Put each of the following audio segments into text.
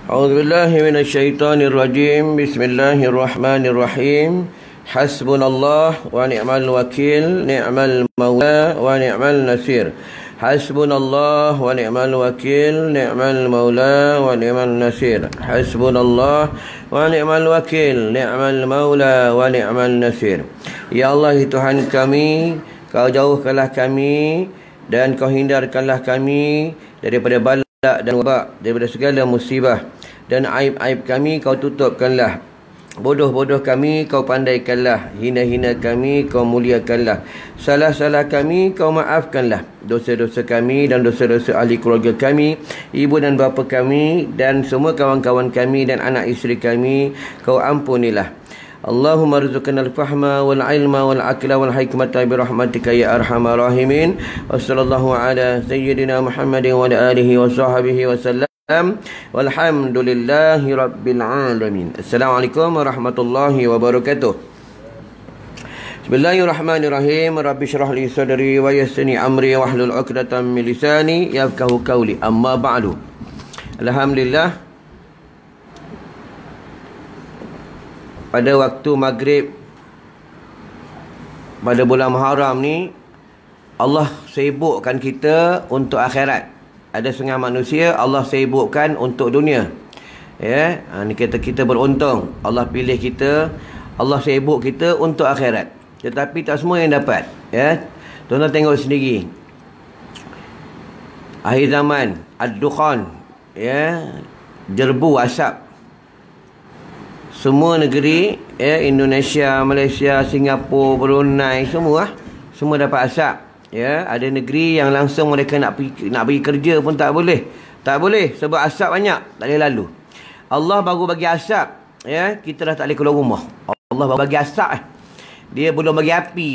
أعوذ بالله من الشيطان الرجيم. بسم الله الرحمن الرحيم. حسبنا الله ونعم الوكيل، نعم المولى ونعم النصير. حسبنا الله ونعم الوكيل، نعم المولى ونعم النصير. حسبنا الله ونعم الوكيل، نعم المولى ونعم النصير. Ya Allah, Tuhan kami, Kau jauhkanlah kami dan Kau hindarkanlah kami daripada bala dan wabak, daripada segala musibah, dan aib-aib kami Kau tutupkanlah. Bodoh-bodoh kami Kau pandaikanlah, hina-hina kami Kau muliakanlah, salah-salah kami Kau maafkanlah, dosa-dosa kami dan dosa-dosa ahli keluarga kami, ibu dan bapa kami dan semua kawan-kawan kami dan anak isteri kami Kau ampunilah. Allahumma rizqna al-fahma wal ilma wal aqla wal hikmata bi rahmatika ya arhamar rahimin. Wa sallallahu ala sayyidina Muhammadin wa ala alihi wa sahbihi wa sallam. Walhamdulillahi rabbil alamin. Assalamualaikum warahmatullahi wabarakatuh. Bismillahirrahmanirrahim. Rabbi shrah li sadri wa yassirni amri wahlul 'uqdatam min lisani yafqahu qawli. Amma ba'du. Alhamdulillah, pada waktu maghrib pada bulan Muharram ni, Allah sibukkan kita untuk akhirat. Ada setengah manusia Allah sibukkan untuk dunia. Ya, ni kita beruntung. Allah pilih kita, Allah sibuk kita untuk akhirat. Tetapi tak semua yang dapat. Ya, tuan-tuan tengok sendiri. Akhir zaman, ad-dukhan, ya, jerbu asap. Semua negeri, ya, Indonesia, Malaysia, Singapura, Brunei, semua dapat asap. Ya, ada negeri yang langsung mereka nak pergi kerja pun tak boleh. Tak boleh sebab asap banyak, tak boleh lalu. Allah baru bagi asap, ya, kita dah tak boleh keluar rumah. Allah baru bagi asap, dia belum bagi api,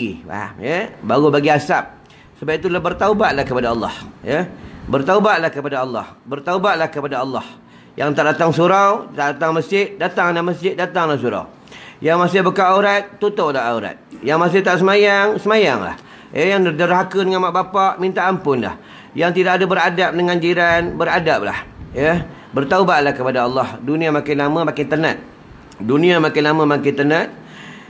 ya, baru bagi asap. Sebab itulah bertaubatlah kepada Allah, ya. Bertaubatlah kepada Allah. Bertaubatlah kepada Allah. Yang tak datang surau, tak datang masjid, datanglah masjid, datanglah surau. Yang masih buka aurat, tutuplah aurat. Yang masih tak semayang, semayanglah. Yang derhaka dengan mak bapak, minta ampun dah. Yang tidak ada beradab dengan jiran, beradablah. Ya, bertaubatlah kepada Allah. Dunia makin lama makin tenat. Dunia makin lama makin tenat.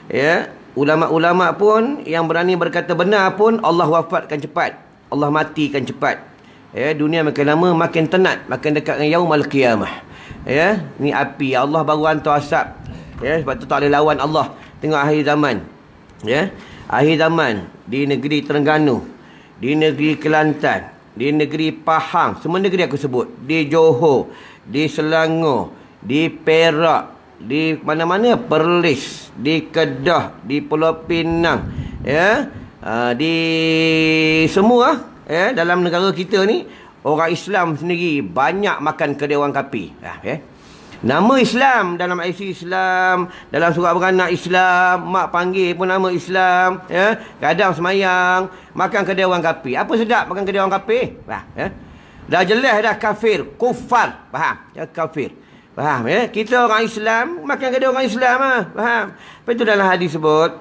Ya, ulama-ulama pun yang berani berkata benar pun Allah wafatkan cepat. Allah matikan cepat. Ya, dunia makin lama makin tenat, makin dekat dengan yaumul qiyamah. Ya, ni api Allah baru hantar asap. Ya, sebab tu tak boleh lawan Allah. Tengok akhir zaman. Ya, akhir zaman di negeri Terengganu, di negeri Kelantan, di negeri Pahang, semua negeri aku sebut, di Johor, di Selangor, di Perak, di mana-mana, Perlis, di Kedah, di Pulau Pinang, ya, di semua, ya, dalam negara kita ni, orang Islam sendiri banyak makan kedai orang kapi. Ya. Nama Islam, dalam IC Islam, dalam surat beranak Islam, mak panggil pun nama Islam, ya. Kadang semayang, makan kedai orang kapi. Apa sedap makan kedai orang kapi? Ya. Dah jelas dah kafir, kufar, faham? Ya, kafir. Faham, ya? Kita orang Islam makan kedai orang Islam, faham? Lepas itu dalam hadis sebut,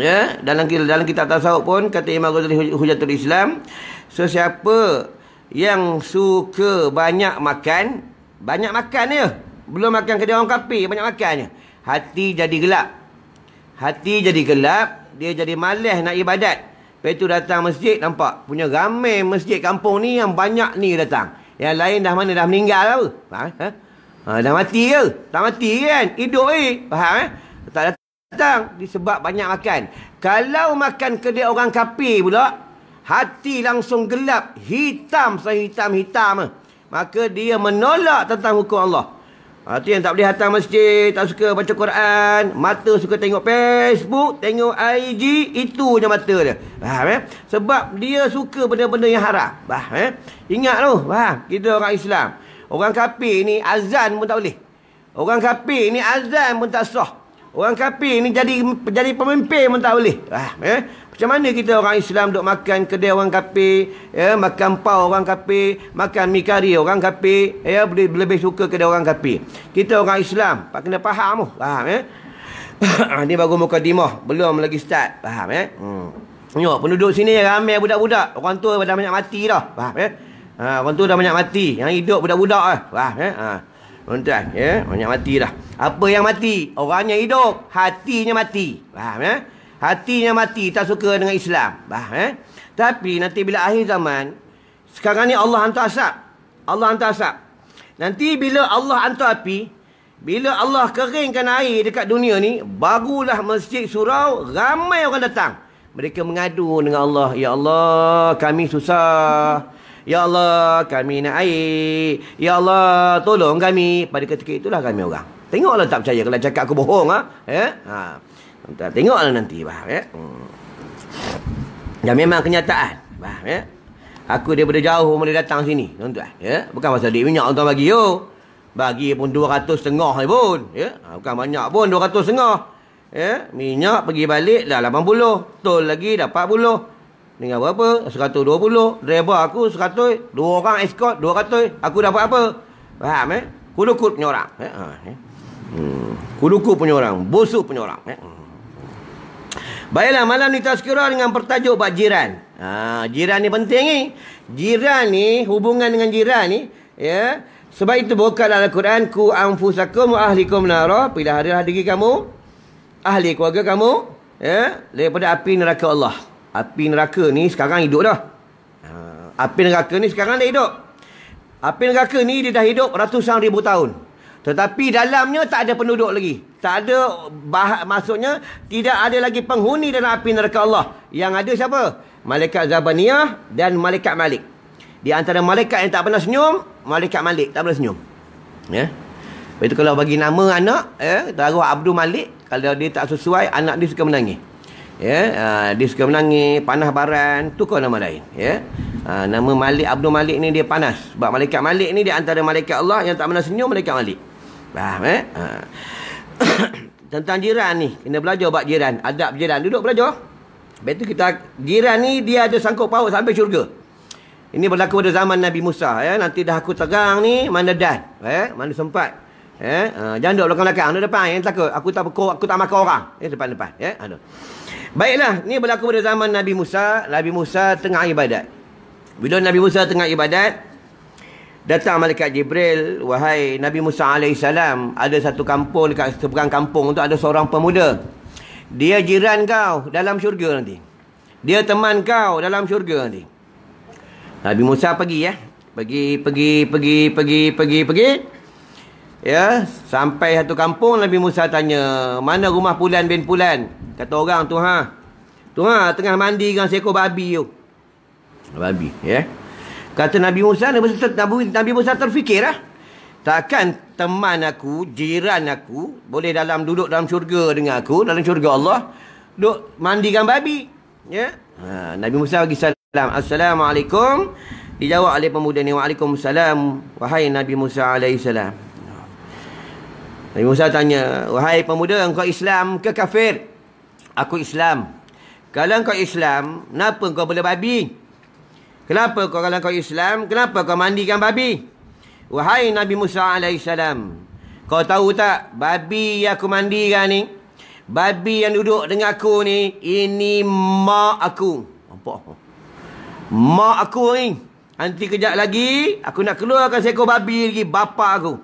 ya, dalam kitab tasawuf pun kata Imam Ghazali Hujatul Islam, sesiapa yang suka banyak makan ya, belum makan kedai orang kapi, banyak makannya, hati jadi gelap. Hati jadi gelap, dia jadi malas nak ibadat. Lepas tu datang masjid, nampak punya ramai masjid kampung ni yang banyak ni datang. Yang lain dah mana, dah meninggal apa? Dah mati ke? Tak mati kan? Hidup faham? Tak datang disebab banyak makan. Kalau makan kedai orang kapi pula, hati langsung gelap, hitam sehitam-hitam, maka dia menolak tentang hukum Allah. Itu yang tak boleh datang masjid, tak suka baca Quran, mata suka tengok Facebook, tengok IG, itu je mata dia. Faham? Sebab dia suka benda-benda yang haram. Ingat tu, faham? Kita orang Islam. Orang kapi ni azan pun tak boleh. Orang kapi ni azan pun tak sah. Orang kapi ni jadi pemimpin pun tak boleh. Macam mana kita orang Islam duk makan kedai orang kapi, ya, makan pau orang kapi, makan mi kari orang kapi, ya, lebih suka kedai orang kapi. Kita orang Islam, pak kena faham tu. Faham, ya? Ni baru mukadimah, belum lagi start. Faham, ya? Tengok penduduk sini ramai budak-budak. Orang tua dah banyak mati dah. Faham, ya? Orang tua dah banyak mati. Yang hidup budak-budak lah. Faham, ya? Tuan-tuan, ya, banyak mati dah. Apa yang mati? Orangnya hidup, hatinya mati. Faham, ya? Hatinya mati, tak suka dengan Islam. Faham, ya? Tapi nanti bila akhir zaman, sekarang ni Allah hantar asap. Allah hantar asap. Nanti bila Allah hantar api, bila Allah keringkan air dekat dunia ni, barulah masjid surau ramai orang datang. Mereka mengadu dengan Allah, ya Allah, kami susah. Ya Allah, kami nak air. Ya Allah, tolong kami. Pada ketika itulah kami orang. Tengoklah tak percaya kalau cakap aku bohong, ha? Ya? Ha. Tengoklah nanti, faham, ya? Dan memang kenyataan, faham, ya? Aku daripada jauh boleh datang sini, tuan-tuan, ya? Bukan pasal duit minyak tuan bagi, yo. Bagi pun 200 setengah pun, ya? Bukan banyak pun 200 setengah. Ya, minyak pergi balik dah 80, tol lagi dah 40. Dengan berapa? 120. Driver aku 100, dua orang escort 200. Aku dapat apa? Faham, eh? Kudukut punya orang, Kudukut punya orang, busuk punya orang, Baiklah, malam ni tazkirah dengan pertajuk bab jiran. Jiran ni penting ni. Jiran ni, hubungan dengan jiran ni, ya. Sebab itu bukan dalam Al-Quran, ku anfusakum wa ahlikum nara, pilih diri kamu, ahli keluarga kamu, ya, daripada api neraka Allah. Api neraka ni sekarang hidup dah. Api neraka ni sekarang dah hidup. Api neraka ni dia dah hidup ratusan ribu tahun. Tetapi dalamnya tak ada penduduk lagi. Tak ada, maksudnya tidak ada lagi penghuni dalam api neraka Allah. Yang ada siapa? Malaikat Zabaniyah dan Malaikat Malik. Di antara malaikat yang tak pernah senyum, Malaikat Malik tak pernah senyum. Ya. Lepas itu kalau bagi nama anak, taruh Abdul Malik, kalau dia tak sesuai, anak dia suka menangis. Ya, dia suka menangis, panas baran, tukar nama lain, ya. Nama Malik, Abdul Malik ni dia panas. Sebab Malaikat Malik ni dia antara malaikat Allah yang tak pernah senyum, Malaikat Malik. Faham, Tentang jiran ni, kena belajar bab jiran, adab jiran, duduk belajar. Lepas tu kita, jiran ni dia ada sangkut paut sampai syurga. Ini berlaku pada zaman Nabi Musa, ya. Nanti dah aku tegang ni, mana dan, mana sempat. Jangan duduk belakang-belakang, duduk depan, yang takut aku tak makan orang, depan-depan, ya. Baiklah, ni berlaku pada zaman Nabi Musa. Nabi Musa tengah ibadat. Bila Nabi Musa tengah ibadat, datang malaikat Jibril, wahai Nabi Musa alaihissalam, ada satu kampung, dekat seberang kampung tu ada seorang pemuda. Dia jiran kau dalam syurga nanti. Dia teman kau dalam syurga nanti. Nabi Musa pergi, ya. Pergi. Ya, sampai satu kampung, Nabi Musa tanya, mana rumah Pulan bin Pulan? Kata orang tu, tengah mandi dengan seekor babi tu. Babi, ya. Kata Nabi Musa terfikir, takkan teman aku, jiran aku, boleh duduk dalam syurga dengan aku, dalam syurga Allah, duduk mandikan babi, ya. Nabi Musa bagi salam, Assalamualaikum. Dijawab oleh pemuda ni, Waalaikumsalam, wahai Nabi Musa alaihissalam. Nabi Musa tanya, wahai pemuda, engkau Islam ke kafir? Aku Islam. Kalau engkau Islam, kenapa engkau boleh babi? Kenapa kalau engkau Islam, kenapa kau mandikan babi? Wahai Nabi Musa alaihissalam, kau tahu tak, babi yang aku mandikan ni, babi yang duduk dengan aku ni, ini mak aku. Nampak? Mak aku ni. Nanti kejap lagi, aku nak keluarkan seekor babi lagi, bapa aku.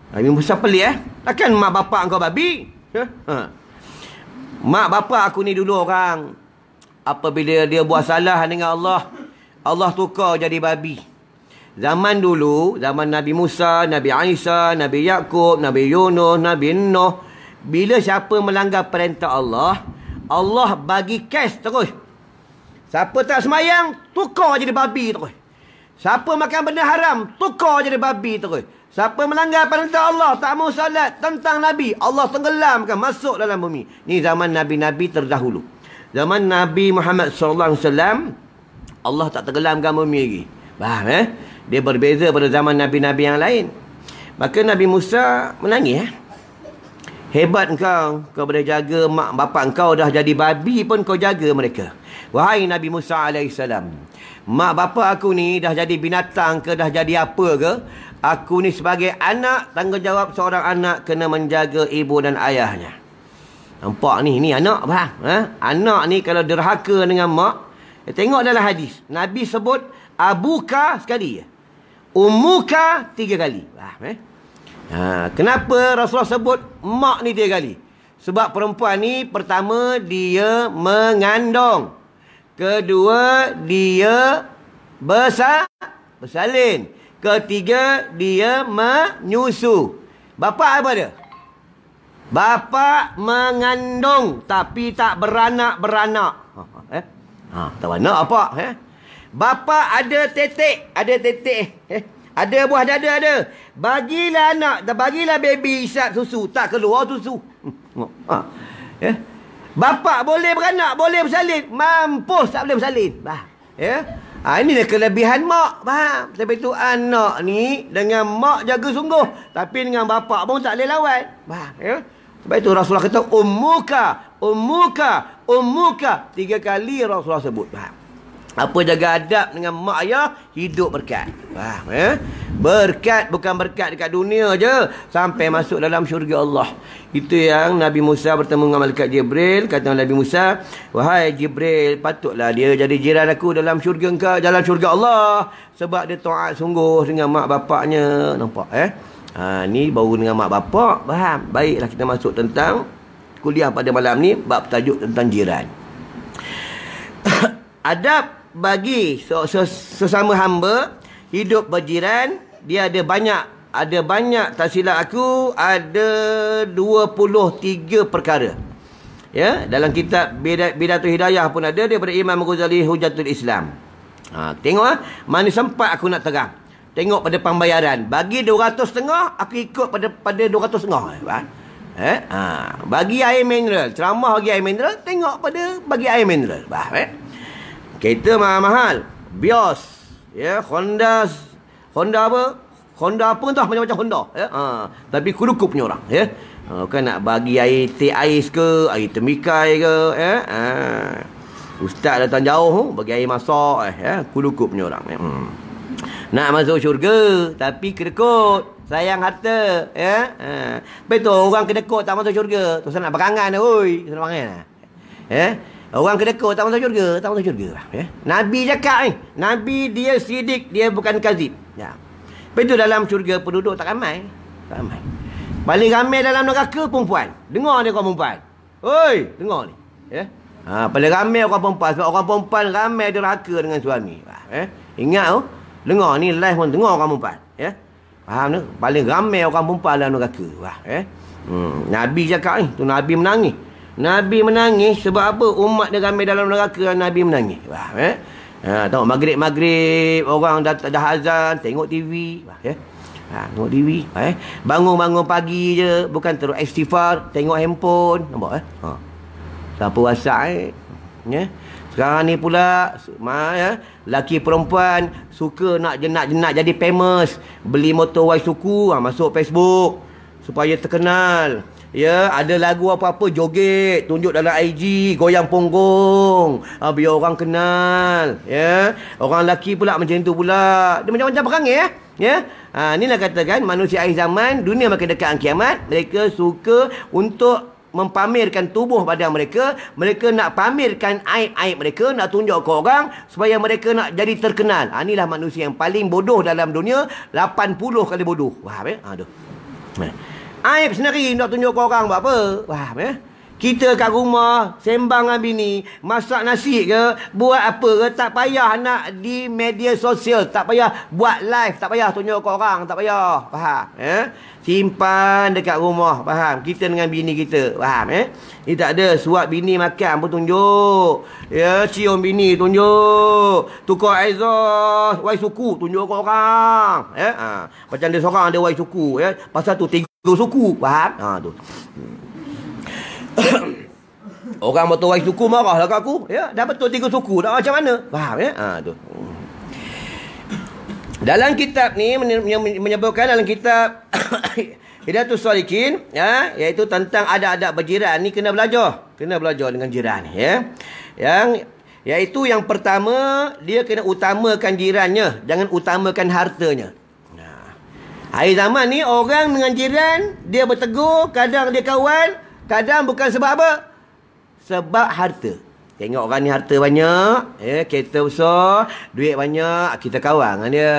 Nabi Musa pelik, takkan mak bapak engkau babi? Mak bapak aku ni dulu orang, apabila dia buat salah dengan Allah, Allah tukar jadi babi. Zaman dulu, zaman Nabi Musa, Nabi Isa, Nabi Yaqub, Nabi Yunus, Nabi Nuh, bila siapa melanggar perintah Allah, Allah bagi kes terus. Siapa tak semayang, tukar jadi babi terus. Siapa makan benda haram, tukar jadi babi terus. Siapa melanggar perintah Allah, tak mau salat, tentang Nabi, Allah tenggelamkan, masuk dalam bumi. Ni zaman Nabi-Nabi terdahulu. Zaman Nabi Muhammad SAW, Allah tak tenggelamkan bumi lagi. Faham, Dia berbeza pada zaman Nabi-Nabi yang lain. Maka Nabi Musa menangis, Hebat kau boleh jaga mak bapak kau, dah jadi babi pun kau jaga mereka. Wahai Nabi Musa alaihissalam, mak bapak aku ni dah jadi binatang ke, dah jadi apa ke, aku ni sebagai anak, tanggungjawab seorang anak kena menjaga ibu dan ayahnya. Nampak ni anak, faham? Anak ni kalau derhaka dengan mak, tengok dalam hadis, Nabi sebut abuka sekali je, ummuka 3 kali. Faham, Kenapa Rasulullah sebut mak ni 3 kali? Sebab perempuan ni pertama dia mengandung. Kedua dia bersalin. Ketiga dia menyusu. Bapa apa dia? Bapa mengandung tapi tak beranak-beranak. Tak beranak apa? Bapa ada tetek. Ada buah dada ada. Bagilah anak, bagilah baby isap susu, tak keluar susu. Bapa boleh beranak, boleh bersalin, mampus tak boleh bersalin. Ini dia kelebihan mak, faham? Sebab itu anak ni dengan mak jaga sungguh, tapi dengan bapa pun tak boleh lawan. Faham? Sebab itu Rasulullah kata ummuka 3 kali Rasulullah sebut. Faham? Apa jaga adab dengan mak ayah, hidup berkat. Faham? Berkat, bukan berkat dekat dunia je, sampai masuk dalam syurga Allah. Itu yang Nabi Musa bertemu dengan malaikat Jibril. Kata Nabi Musa, wahai Jibril, patutlah dia jadi jiran aku dalam syurga engkau, dalam syurga Allah, sebab dia taat sungguh dengan mak bapaknya. Nampak? Ni baru dengan mak bapak. Faham? Baiklah, kita masuk tentang kuliah pada malam ni, bab tajuk tentang jiran. Adab bagi sesama hamba hidup berjiran, dia ada banyak, tak silap aku ada 23 perkara. Dalam kitab Bidatul Hidayah pun ada, daripada Imam Ghazali Hujatul Islam. Tengok mana sempat aku nak terang. Tengok pada pembayaran, bagi 200 setengah, aku ikut pada 200 setengah. Bagi air mineral, ceramah bagi air mineral, tengok pada bagi air mineral. Kereta mahal-mahal, Bios, Honda apa? Honda apa entah, macam-macam Honda. Tapi kudukup punya orang. Kan nak bagi air teh ais ke, air temikai ke, ustaz datang jauh bagi air masak, kudukup punya orang. Nak masuk syurga tapi kedekut, sayang harta, betul, orang kedekut tak masuk syurga. Tu nak berangan dah, oi, nak berangan. Orang kedekut tak masuk syurga, tak masuk syurga. Nabi cakap ni, Nabi dia sidik, dia bukan kazib. Betul, dalam syurga penduduk tak ramai. Paling ramai dalam neraka perempuan. Dengar dia orang perempuan. Oi, dengar ni. Paling ramai orang perempuan, sebab orang perempuan ramai derhaka dengan suami. Ingat tu, dengar ni live pun dengar orang perempuan. Faham tu? Paling ramai orang perempuan dalam neraka. Nabi cakap ni, tu Nabi menangis. Nabi menangis sebab apa? Umat dia ramai dalam neraka, Nabi menangis. Tengok maghrib orang dah azan, tengok TV. Tengok TV. Bangun-bangun pagi je, bukan terus istighfar, tengok handphone. Nampak? Siapa WhatsApp Sekarang ni pula laki perempuan suka nak jadi famous, beli motor Suzuki, masuk Facebook supaya terkenal. Ada lagu apa-apa joget, tunjuk dalam IG, goyang punggung, biar orang kenal. Orang lelaki pula macam tu pula. Dia macam-macam perangai. Inilah katakan manusia akhir zaman, dunia makin dekat kiamat, mereka suka untuk mempamerkan tubuh badan mereka. Mereka nak pamerkan aib-aib mereka, nak tunjuk ke orang supaya mereka nak jadi terkenal. Inilah manusia yang paling bodoh dalam dunia, 80 kali bodoh. Faham? Aib sendiri nak tunjuk ke orang buat apa? Faham? Kita kat rumah sembang dengan bini, masak nasi ke, buat apa ke, tak payah nak di media sosial, tak payah buat live, tak payah tunjuk ke orang, tak payah. Faham? Simpan dekat rumah. Faham? Kita dengan bini kita. Faham? Ni tak ada suap bini makan pun tunjuk. Cium bini tunjuk. Tukar exhaust Suzuki tunjuk ke orang. Macam dia seorang ada Suzuki, pasal tu 3 suku. Faham? Tu. Orang motor Suzuki marah lah kat aku. Dah betul 3 suku, dah macam mana? Faham? Tu. Dalam kitab ni menyebutkan dalam kitab Hidayatus Shalikin, iaitu tentang adab-adab berjiran ni, kena belajar dengan jiran, iaitu yang pertama, dia kena utamakan jirannya, jangan utamakan hartanya. Akhir zaman ni orang dengan jiran dia bertegur, kadang dia kawan, kadang bukan sebab apa? Sebab harta. Tengok orang ni harta banyak, kereta besar, duit banyak, kita kawan dengan dia.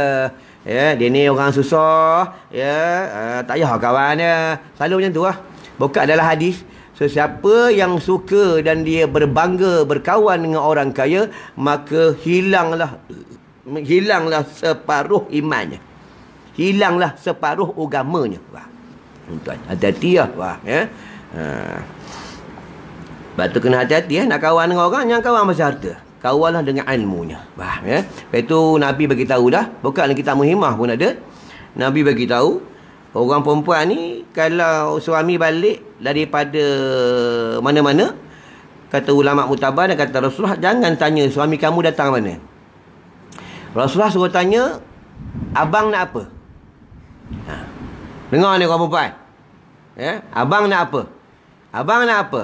Ya, dia ni orang susah. Ya, tak payah kawan dia. Selalu macam tu lah. Bukan adalah hadis. Sesiapa yang suka dan dia berbangga berkawan dengan orang kaya, maka hilanglah separuh imannya. Hilanglah separuh agamanya. Wah. Tuan, hati-hati lah. Wah, ya. Sebab tu kena hati-hati nak kawan dengan orang, jangan kawan pasal harta. Kawanlah dengan ilmunya. Faham ya? Lepas tu Nabi bagi tahu dah, bukan kita muhimah pun ada. Nabi bagi tahu orang perempuan ni kalau suami balik daripada mana-mana, kata ulama mutabar dan kata Rasulullah, jangan tanya suami kamu datang mana. Rasulullah suruh tanya, abang nak apa? Dengar ni orang perempuan. Ya, abang nak apa? Abang nak apa?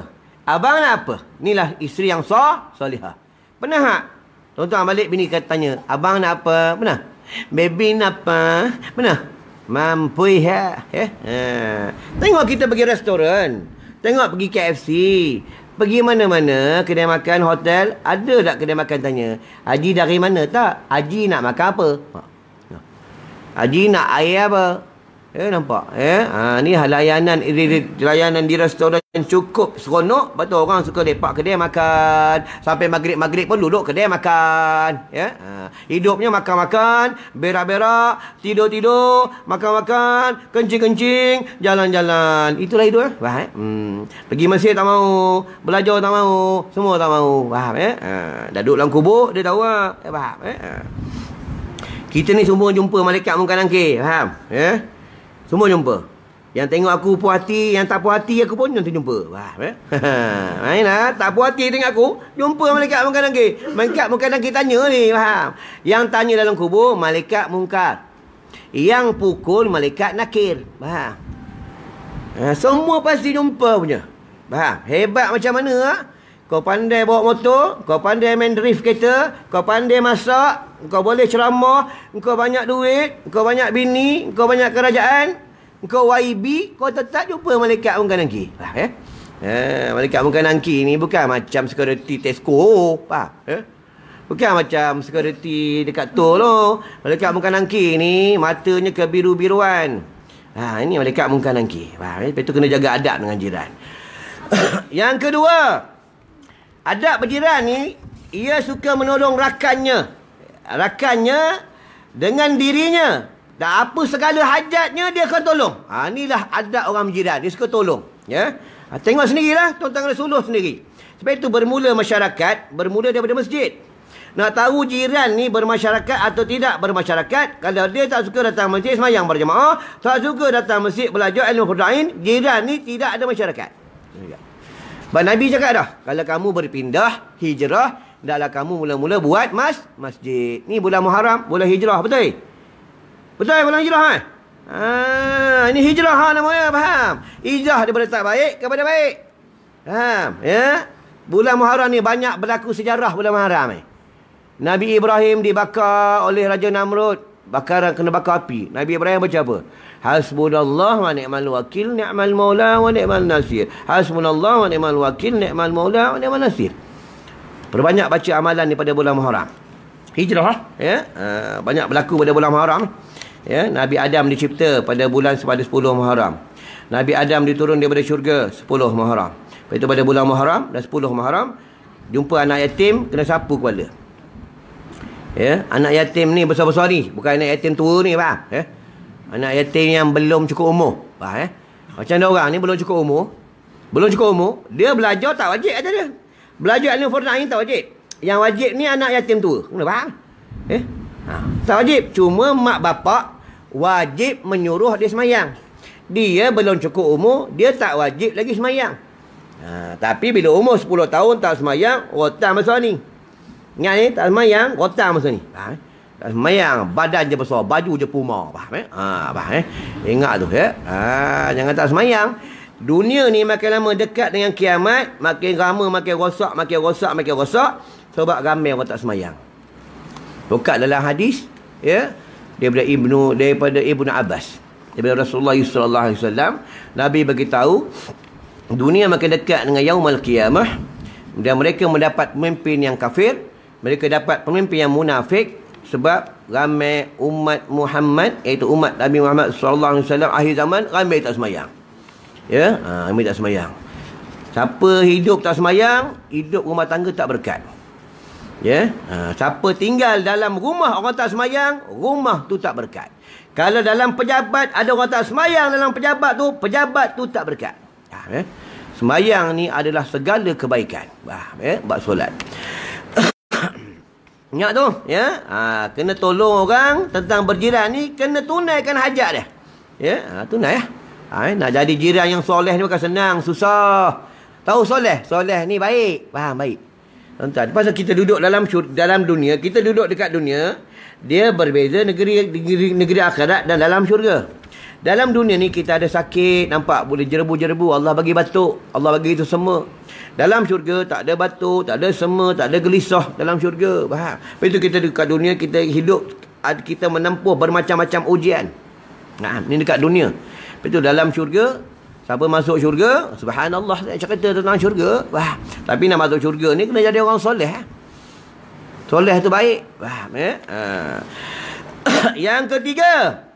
Abang nak apa? Inilah isteri yang solihah. Pernah tak? Tuan-tuan balik bini kata tanya, abang nak apa? Pernah? Baby nak apa? Pernah? Mampu ya? Tengok kita pergi restoran. Tengok pergi KFC. Pergi mana-mana, kedai makan, hotel. Ada tak kedai makan tanya, Haji dari mana? Tak. Haji nak makan apa? Haji nak air apa? Nampak? Ni layanan di restoran cukup seronok. Betul, orang suka lepak kedai makan. Sampai maghrib-maghrib pun duduk kedai makan. Hidupnya makan-makan, berak-berak, tidur-tidur, makan-makan, kencing-kencing, jalan-jalan. Itulah hidup. Pergi masjid tak mau, belajar tak mau, semua tak mau. Faham? Dah duduk dalam kubur, dia tahu lah. Faham? Kita ni semua jumpa malaikat munkar nakir. Faham? Semua jumpa. Yang tengok aku puas hati, yang tak puas hati aku pun nanti jumpa. Faham? Mainlah, tak puas hati tengok aku, jumpa malaikat munkar nakir. Malaikat munkar nakir tanya ni, faham? Yang tanya dalam kubur malaikat munkar. Yang pukul malaikat nakir. Faham? Semua pasti jumpa punya. Faham? Hebat macam mana? Kau pandai bawa motor, kau pandai main drift kereta, kau pandai masak, kau boleh ceramah, kau banyak duit, kau banyak bini, kau banyak kerajaan, kau YB, kau tetap jumpa malaikat munkar nakir. Faham? Malaikat munkar nakir ni bukan macam security Tesco. Faham? Bukan macam security dekat tol loh. Malaikat munkar nakir ni matanya kebiru-biruan. Ini malaikat munkar nakir. Faham? Lepas tu kena jaga adab dengan jiran. Yang kedua, adab berjiran ni, ia suka menolong rakannya. Rakannya dengan dirinya. Dan apa segala hajatnya, dia akan tolong. Inilah adab orang berjiran. Dia suka tolong. Ya? Tengok sendirilah. Tuan-tuan kena suluh sendiri. Sebab itu bermula masyarakat, bermula daripada masjid. Nak tahu jiran ni bermasyarakat atau tidak bermasyarakat, kalau dia tak suka datang masjid semayang berjemaah, tak suka datang masjid belajar ilmu farda'in, jiran ni tidak ada masyarakat. Sebab Nabi cakap dah, kalau kamu berpindah, hijrah, hendaklah kamu mula-mula buat masjid. Ni bulan Muharram, bulan hijrah, betul? Betul bulan hijrah ini hijrah namanya, faham? Hijrah daripada tak baik kepada baik. Faham? Ya? Bulan Muharram ni banyak berlaku sejarah bulan Muharram ni. Nabi Ibrahim dibakar oleh Raja Namrud. Kena bakar api. Nabi Ibrahim baca apa? Hasbunallah wa ni'mal wakil, ni'mal maula wa ni'mal nasir. Hasbunallah wa ni'mal wakil, ni'mal maula wa ni'mal nasir. Perbanyak baca amalan ni pada bulan Muharram. Hijrah, ya. Banyak berlaku pada bulan Muharram. Ya, Nabi Adam dicipta pada 10 Muharram. Nabi Adam diturun daripada syurga 10 Muharram. Lepas itu pada bulan Muharram dan 10 Muharram, jumpa anak yatim, kena sapu kepala. Ya, anak yatim ni besar-besar ni, bukan anak yatim tua ni, faham? Ya. Anak yatim yang belum cukup umur. Faham? Macam ada orang ni belum cukup umur. Belum cukup umur, dia belajar tak wajib kata dia. Belajar ilmu farda'in tak wajib. Yang wajib ni anak yatim tua. Kena faham? Tak wajib. Cuma mak bapak wajib menyuruh dia semayang. Dia belum cukup umur, dia tak wajib lagi semayang. Tapi bila umur 10 tahun tak semayang, rotan masa ni. Ingat ni, tak semayang, rotan masa ni. Tak semayang, badan je besar, baju je puma. Faham? Ingat tu, ya. Jangan tak semayang. Dunia ni makin lama dekat dengan kiamat, makin lama makin rosak, makin rosak, makin rosak. Sebab ramai orang tak semayang. Bukan dalam hadis, ya, daripada Ibnu Abbas, daripada Rasulullah SAW, Nabi beritahu dunia makin dekat dengan yaumul qiyamah, dan mereka mendapat pemimpin yang kafir, mereka dapat pemimpin yang munafik, Sebab ramai umat Muhammad, iaitu umat Nabi Muhammad sallallahu alaihi wasallam akhir zaman, ramai tak semayang. Ya, ramai tak semayang. Siapa hidup tak semayang, hidup rumah tangga tak berkat. Ya, siapa tinggal dalam rumah orang tak semayang, rumah tu tak berkat. Kalau dalam pejabat ada orang tak semayang dalam pejabat tu tak berkat. Semayang ni adalah segala kebaikan. Buat solat. Ingat tu, ya. Kena tolong orang tentang berjiran ni, kena tunaikan hajat dia. Ya, tunai ya. Nak jadi jiran yang soleh ni bukan senang, susah. Tahu soleh? Soleh ni baik. Faham baik. Tuan-tuan, pasal kita duduk dalam dunia, kita duduk dekat dunia, dia berbeza negeri akhirat dan dalam syurga. Dalam dunia ni kita ada sakit, nampak boleh jerebu-jerebu, Allah bagi batuk, Allah bagi itu semua. Dalam syurga tak ada batuk, tak ada sema, tak ada gelisah dalam syurga. Faham? Lepas itu kita dekat dunia, kita hidup, kita menempuh bermacam-macam ujian. Ni dekat dunia. Lepas itu dalam syurga, siapa masuk syurga, subhanallah, saya cerita tentang syurga. Tapi nak masuk syurga ni kena jadi orang soleh. Soleh tu baik. Faham? Yang ketiga,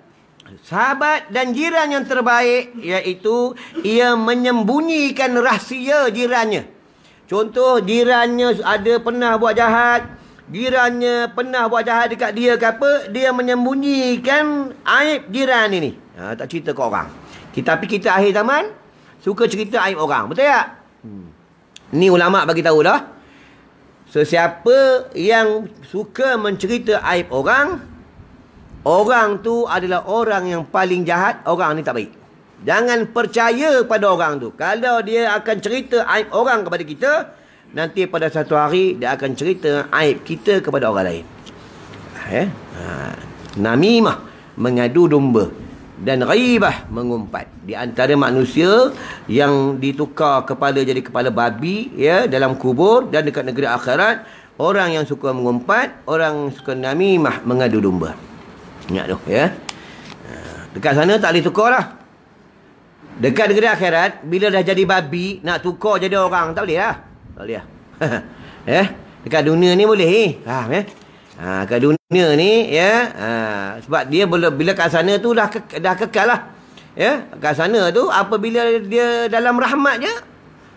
sahabat dan jiran yang terbaik, iaitu ia menyembunyikan rahsia jirannya. Contoh, jirannya ada pernah buat jahat, jirannya pernah buat jahat dekat dia ke apa, dia menyembunyikan aib jiran ini. Tak cerita ke orang. Tapi kita akhir zaman suka cerita aib orang. Betul tak? Ni ulama' bagi tahu dah. Sesiapa yang suka mencerita aib orang, orang tu adalah orang yang paling jahat. Orang ni tak baik. Jangan percaya pada orang tu. Kalau dia akan cerita aib orang kepada kita, nanti pada satu hari dia akan cerita aib kita kepada orang lain. Namimah, mengadu domba, dan ghaibah, mengumpat. Di antara manusia yang ditukar kepala jadi kepala babi, ya, dalam kubur dan dekat negeri akhirat, orang yang suka mengumpat, orang suka namimah, mengadu domba. Ingat tu, ya. Dekat sana tak boleh tukar lah. Dekat negeri akhirat, bila dah jadi babi, nak tukar jadi orang, tak boleh lah. Tak boleh lah. Dekat dunia ni boleh. Faham, ya? Kat dunia ni, ya. Sebab dia bila kat sana tu dah kekal lah. Ya, kat sana tu, apabila dia dalam rahmat je,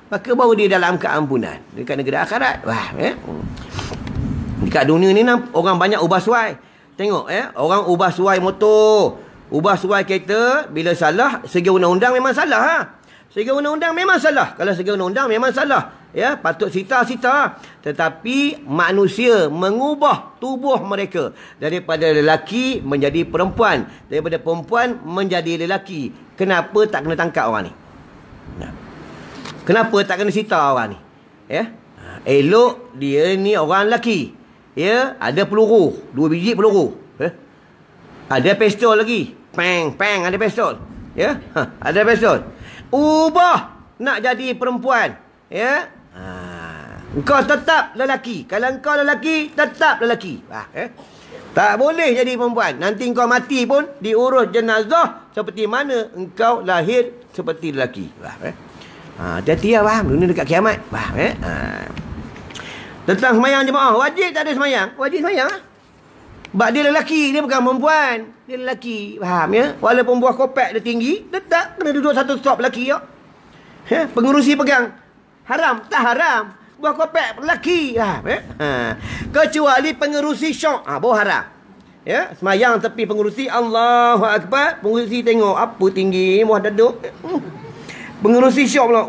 maka baru dia dalam keampunan. Dekat negeri akhirat. Faham, ya? Dekat dunia ni, orang banyak ubah suai. Tengok, ya. Orang ubah suai motor, ubah suai kereta, bila salah, segi undang-undang memang salah. Segi undang-undang memang salah. Kalau segi undang-undang memang salah. Ya, patut sita-sita. Tetapi manusia mengubah tubuh mereka daripada lelaki menjadi perempuan, daripada perempuan menjadi lelaki. Kenapa tak kena tangkap orang ni? Kenapa tak kena sita orang ni? Ya. Elok dia ni orang lelaki. Ya, ada peluru, 2 biji peluru. Ada pistol lagi. Pang, ada pistol. Ya, ada pistol. Ubah nak jadi perempuan. Ya. Engkau tetap lelaki. Kalau engkau lelaki, tetap lelaki. Tak boleh jadi perempuan. Nanti engkau mati pun diurus jenazah seperti mana engkau lahir seperti lelaki. Hati-hati lah, faham. Dunia dekat kiamat. Faham, Tentang semayang jemaah, wajib tak ada semayang? Wajib semayang lah. Sebab dia lelaki, dia bukan perempuan. Dia lelaki, faham, ya? Walaupun buah kopek dia tinggi, tetap kena duduk satu stop lelaki, ya? Pengurusi pegang. Haram, tak haram. Buah kopek lelaki, faham, ya? Kecuali pengurusi syok, baru haram. Ya, semayang tepi pengurusi, Allahu Akbar. Pengurusi tengok, apa tinggi, buah duduk. Pengurusi syok pula,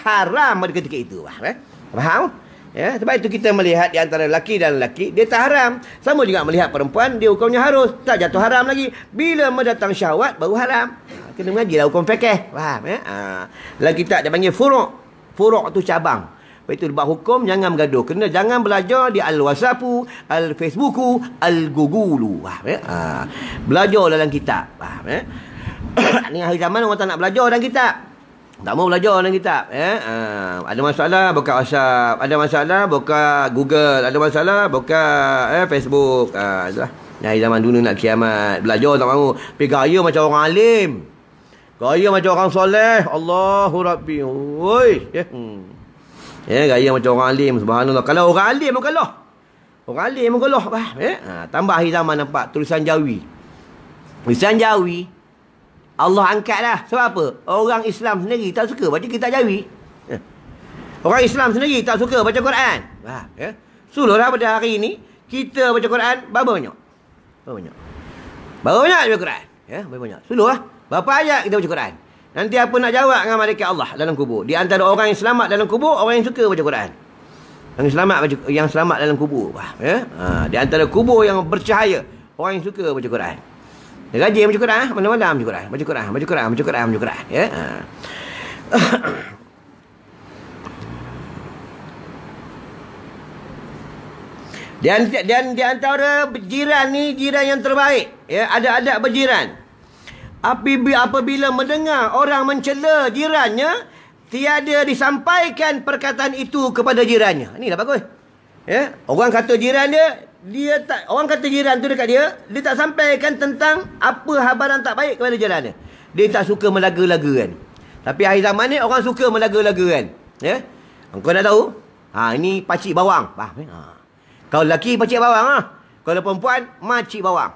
haram pada ketika itu, faham, Faham? Ya, sebab itu kita melihat di antara lelaki dan lelaki, dia tak haram. Sama juga melihat perempuan, dia hukumnya harus. Tak jatuh haram lagi. Bila mendatang syahwat, baru haram. Kena mengaji lah hukum fiqh. Faham, ya? Lagi tak, dia panggil furuk. Furuk tu cabang. Lepas itu, buat hukum, jangan bergaduh. Kena jangan belajar di Al-Whatsappu, Al-Facebooku, Al-Gugulu. Faham, ya? Belajar dalam kitab. Faham, ya? Ni hari zaman orang tak nak belajar dalam kitab. Tak mau belajar dalam kitab. Ada masalah, buka WhatsApp. Ada masalah, buka Google. Ada masalah, buka Facebook. Itulah. Hari zaman dunia nak kiamat. Belajar tak mau. Tapi gaya macam orang alim. Gaya macam orang soleh. Allahu Rabbi. Oi. Gaya macam orang alim. Subhanallah. Kalau orang alim, bukan Allah. Orang alim menggoloh. Tambah akhir zaman nampak tulisan Jawi. Tulisan Jawi Allah angkat dah. Sebab apa? Orang Islam sendiri tak suka baca kitab Jawi. Orang Islam sendiri tak suka baca Quran. Suluhlah pada hari ini kita baca Quran berapa banyak? Berapa banyak baca Quran? Berapa banyak? Suluh lah. Berapa ayat kita baca Quran? Nanti apa nak jawab dengan malaikat Allah dalam kubur? Di antara orang yang selamat dalam kubur, orang yang suka baca Quran. Yang selamat dalam kubur. Di antara kubur yang bercahaya, orang yang suka baca Quran. Dia rajin baca Quran, malam-malam baca Quran. Baca Quran. Dan di antara jiran ni, jiran yang terbaik. Ada adab berjiran. Apabila mendengar orang mencela jirannya, tiada disampaikan perkataan itu kepada jirannya. Ini dah bagus. Orang kata jiran dia tak, orang kata jiran tu dekat dia tak sampaikan tentang apa habaran tak baik kepada jirannya. Dia tak suka melaga-laga kan. Tapi akhir zaman ni orang suka melaga-laga kan. Engkau dah tahu? Ini pacik bawang. Kalau lelaki pacik bawang Kalau perempuan macik bawang.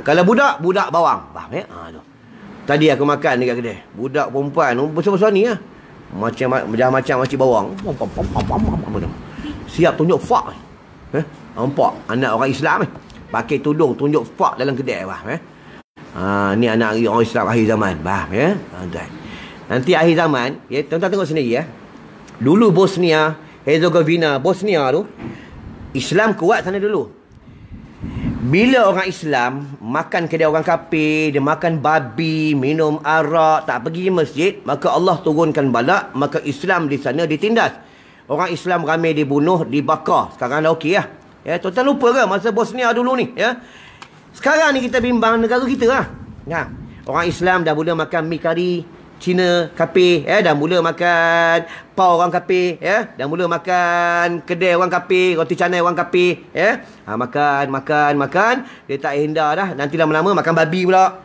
Kalau budak bawang. Tadi aku makan dekat kedai. Budak perempuan besar-besar ni macam macik bawang. Siap tunjuk fak. Nampak anak orang Islam pakai tudung tunjuk fak dalam kedai. Ni anak orang Islam akhir zaman. Nanti akhir zaman, tuan-tuan tengok sendiri Dulu Bosnia Herzegovina, Bosnia tu Islam kuat sana dulu. Bila orang Islam makan kedai orang kafir, dia makan babi, minum arak, tak pergi masjid, maka Allah turunkan bala, maka Islam di sana ditindas. Orang Islam ramai dibunuh, dibakar. Sekarang dah okey lah. Tuan-tuan lupa ke masa Bosnia dulu ni? Sekarang ni kita bimbang negara kita lah. Orang Islam dah mula makan mi kari Cina kafir, dah mula makan pau orang kafir, dah mula makan kedai orang kafir, roti canai orang kafir, makan, dia tak hindar dah, nanti lama-lama makan babi pula,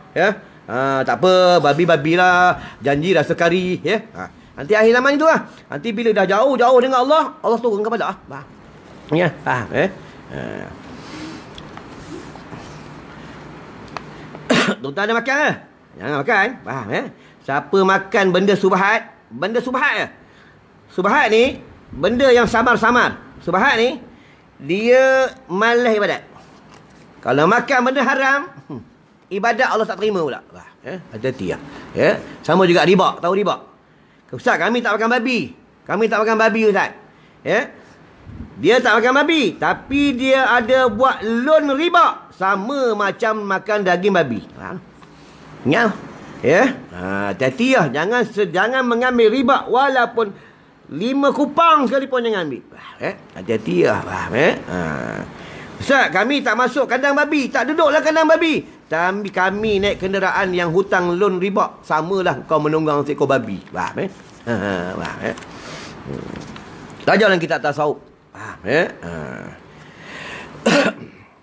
tak apa, babi lah, janji rasa kari, nanti akhir zaman itu lah, nanti bila dah jauh dengan Allah turun kepada tuan-tuan ada makan ke? Jangan makan, faham Siapa makan benda subhat Subhat ni benda yang samar-samar. Subhat ni dia malas ibadat. Kalau makan benda haram, ibadat Allah tak terima pula. Hati-hati lah. Sama juga riba. Tahu riba? Ustaz, kami tak makan babi. Ustaz. Dia tak makan babi, tapi dia ada buat loan riba. Sama macam makan daging babi. Hati-hati lah. Jangan mengambil riba walaupun 5 kupang sekalipun jangan ambil. Hati-hati lah. Ustaz, kami tak masuk kandang babi, tak duduklah kandang babi. Tapi kami naik kenderaan yang hutang loan riba. Samalah kau menunggang seekor babi. Faham? Belajar dalam kitab tasawuf.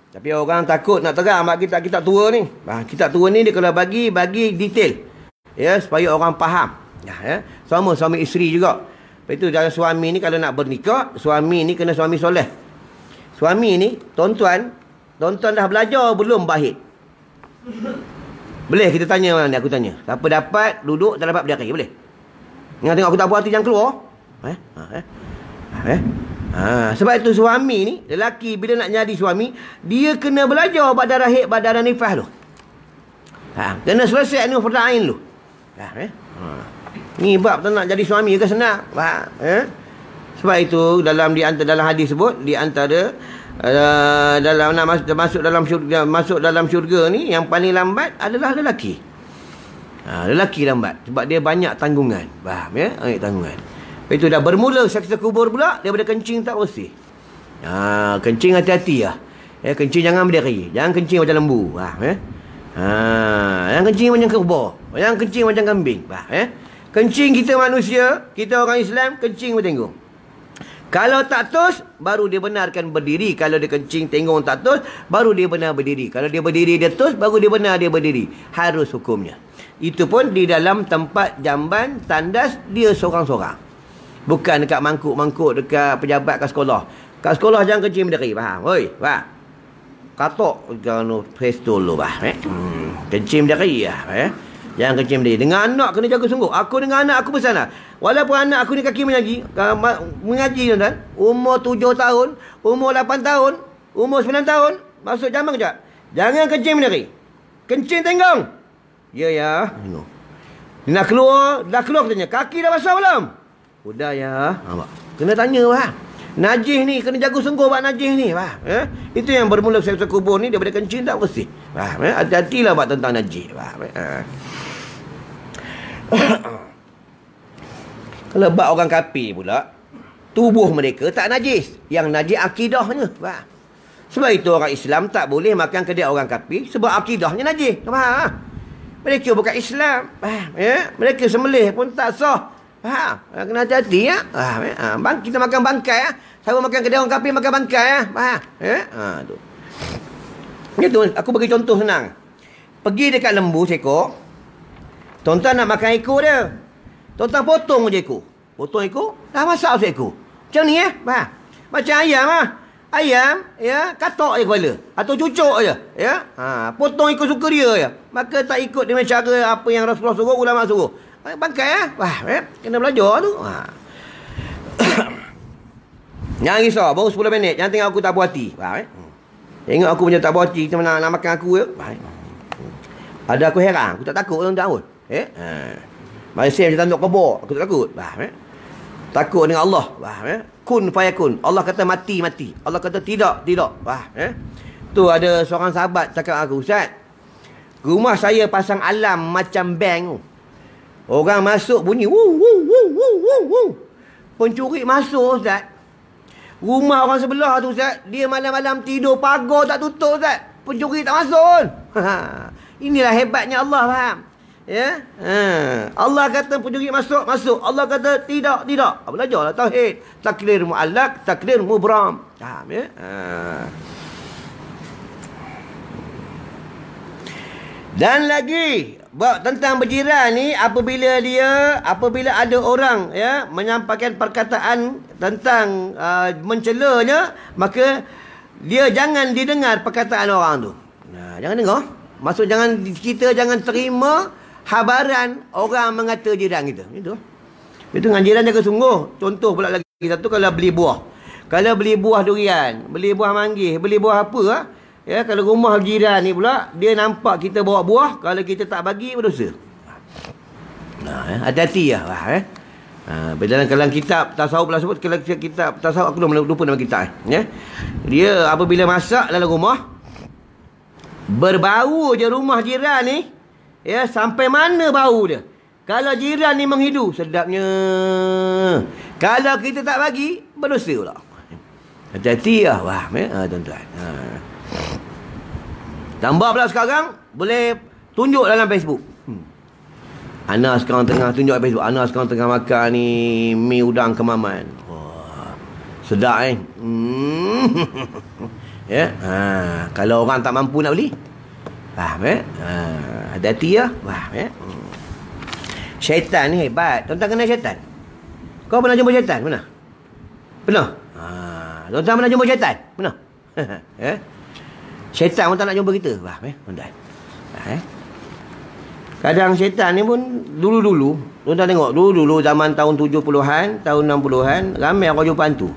Tapi orang takut nak terang kitab tua ni. Kitab tua ni dia kalau bagi detail. Supaya orang faham. Sama suami isteri juga. Lepas itu dalam suami ni kalau nak bernikah, suami ni kena suami soleh. Suami ni, tuan-tuan dah belajar belum bahid? Boleh kita tanya mana ni? Aku tanya. Siapa dapat duduk tak dapat berdiri? Boleh? Ingat tengok aku tak puas hati jangan keluar. Sebab itu suami ni, lelaki bila nak jadi suami, dia kena belajar badar rahib, badar nifas tu. Kena selesai ni farda'ain tu. Ni bab tak nak jadi suami ke senang. Sebab itu dalam hadis sebut, di antara masuk dalam syurga ni yang paling lambat adalah lelaki. Lelaki lambat sebab dia banyak tanggungan. Faham banyak tanggungan. Itu dah bermula seksa kubur pula daripada kencing tak bersih. Kencing hati-hati lah. Kencing jangan berdiri. Jangan kencing macam lembu. Jangan kencing macam kerbau. Jangan kencing macam kambing. Kencing kita manusia, kita orang Islam, kencing bertenggung. Kalau tak tos, baru dia benarkan berdiri. Kalau dia kencing tenggung tak tos, baru dia benar berdiri. Kalau dia berdiri dia tos, baru dia benar dia berdiri. Harus hukumnya. Itu pun di dalam tempat jamban, tandas, dia seorang-seorang. Bukan dekat mangkuk-mangkuk dekat pejabat kat sekolah. Kat sekolah jangan kencing berdiri. Faham? Oi, faham? Katok kalau pistol lu bah. Kencing berdiri ya. Jangan kencing berdiri. Dengan anak kena jaga sungguh. Aku dengan anak aku pesan lah. Walaupun anak aku ni kaki mengaji, tuan-tuan, umur 7 tahun, umur 8 tahun, umur 9 tahun, masuk jamang kejap. Jangan kencing berdiri. Kencing tenggong. Ya. Dia nak keluar, dah keluar katanya. Kaki dah basah belum? Udah ya. Kena tanya bah. Najis ni kena jaga sungguh buat najis ni bah. Itu yang bermula saya kubur ni daripada kencing tak bersih. Hati-hatilah buat tentang najis bah. Kalau bab orang kafir pula, tubuh mereka tak najis. Yang najis akidahnya. Faham? Sebab itu orang Islam tak boleh makan kedai orang kafir sebab akidahnya najis. Faham? Mereka bukan Islam. Faham? Ya? Mereka sembelih pun tak sah. Faham? Kena hati-hati ya. Faham? Kita makan bangkai ya. Sama makan kedai orang kafir makan bangkai ya. Faham? Ya? Tu. Itu aku bagi contoh senang. Pergi dekat lembu seekor. Tuan-tuan nak makan ekor dia. Tuan-tuan potong je ekor. Potong ekor, dah masak seekor. Macam ni faham? Macam ayam lah. Ayam, ya, katok je kepala. Atau cucuk je, ya. Potong ikut suka dia je. Maka tak ikut dengan cara apa yang Rasulullah suruh, ulama suruh. Bangkai faham? Kena belajar tu. Jangan risau, baru 10 minit. Jangan tengok aku tak puas hati. Faham? Tengok aku punya tak puas hati, kita nak makan aku je. Ada aku heran, aku tak takut tuan-tuan pun. Malaysia macam tanduk kebor, aku tak takut. Faham? Takut dengan Allah. Faham? Kun fayakun. Allah kata mati, mati. Allah kata tidak, tidak. Faham? Tu ada seorang sahabat cakap aku, Ustaz, rumah saya pasang alarm macam bank. Orang masuk bunyi, pencuri masuk, Ustaz. Rumah orang sebelah tu, Ustaz, dia malam-malam tidur pagar tak tutup, Ustaz. Pencuri tak masuk. Inilah hebatnya Allah, faham? Ya, Allah kata pencuri masuk, masuk. Allah kata tidak, tidak. Belajarlah tauhid. Takdir mu'allaq, takdir mubram. Faham ya? Dan lagi tentang berjiran ni, apabila ada orang ya menyampaikan perkataan tentang mencelanya, maka dia jangan didengar perkataan orang tu. Jangan dengar. Maksud kita jangan terima habaran orang mengata jiran kita. Itu dengan jiran jaga sungguh. Contoh pula lagi satu, kalau beli buah. Kalau beli buah durian, beli buah manggis, beli buah apa ya, kalau rumah jiran ni pula dia nampak kita bawa buah, kalau kita tak bagi berdosa. Hati-hati lah. Dalam kalangan kitab tasawuf lah sebut, kalau kitab tasawuf aku lupa nama kitab ya. Dia apabila masak dalam rumah, berbau je rumah jiran ni ya, sampai mana bau dia. Kalau jiran ni menghidu, sedapnya. Kalau kita tak bagi, berdosa pula. Hati-hati lah. Tuan-tuan. Tambah pula sekarang, boleh tunjuk dalam Facebook. Ana sekarang tengah tunjuk dalam Facebook. Ana sekarang tengah makan ni mi udang kemaman. Wah, sedap ya. Kalau orang tak mampu nak beli, faham hati-hati ya. Faham Syaitan ni hebat. Tuan-tuan kenal syaitan? Kau pernah jumpa syaitan? Pernah? Pernah? Tuan-tuan pernah jumpa syaitan? Pernah? Syaitan pun tak nak jumpa kita. Faham tuan-tuan? Kadang syaitan ni pun dulu-dulu, tuan-tuan tengok, dulu-dulu zaman tahun 70-an, tahun 60-an, ramai orang jumpa hantu.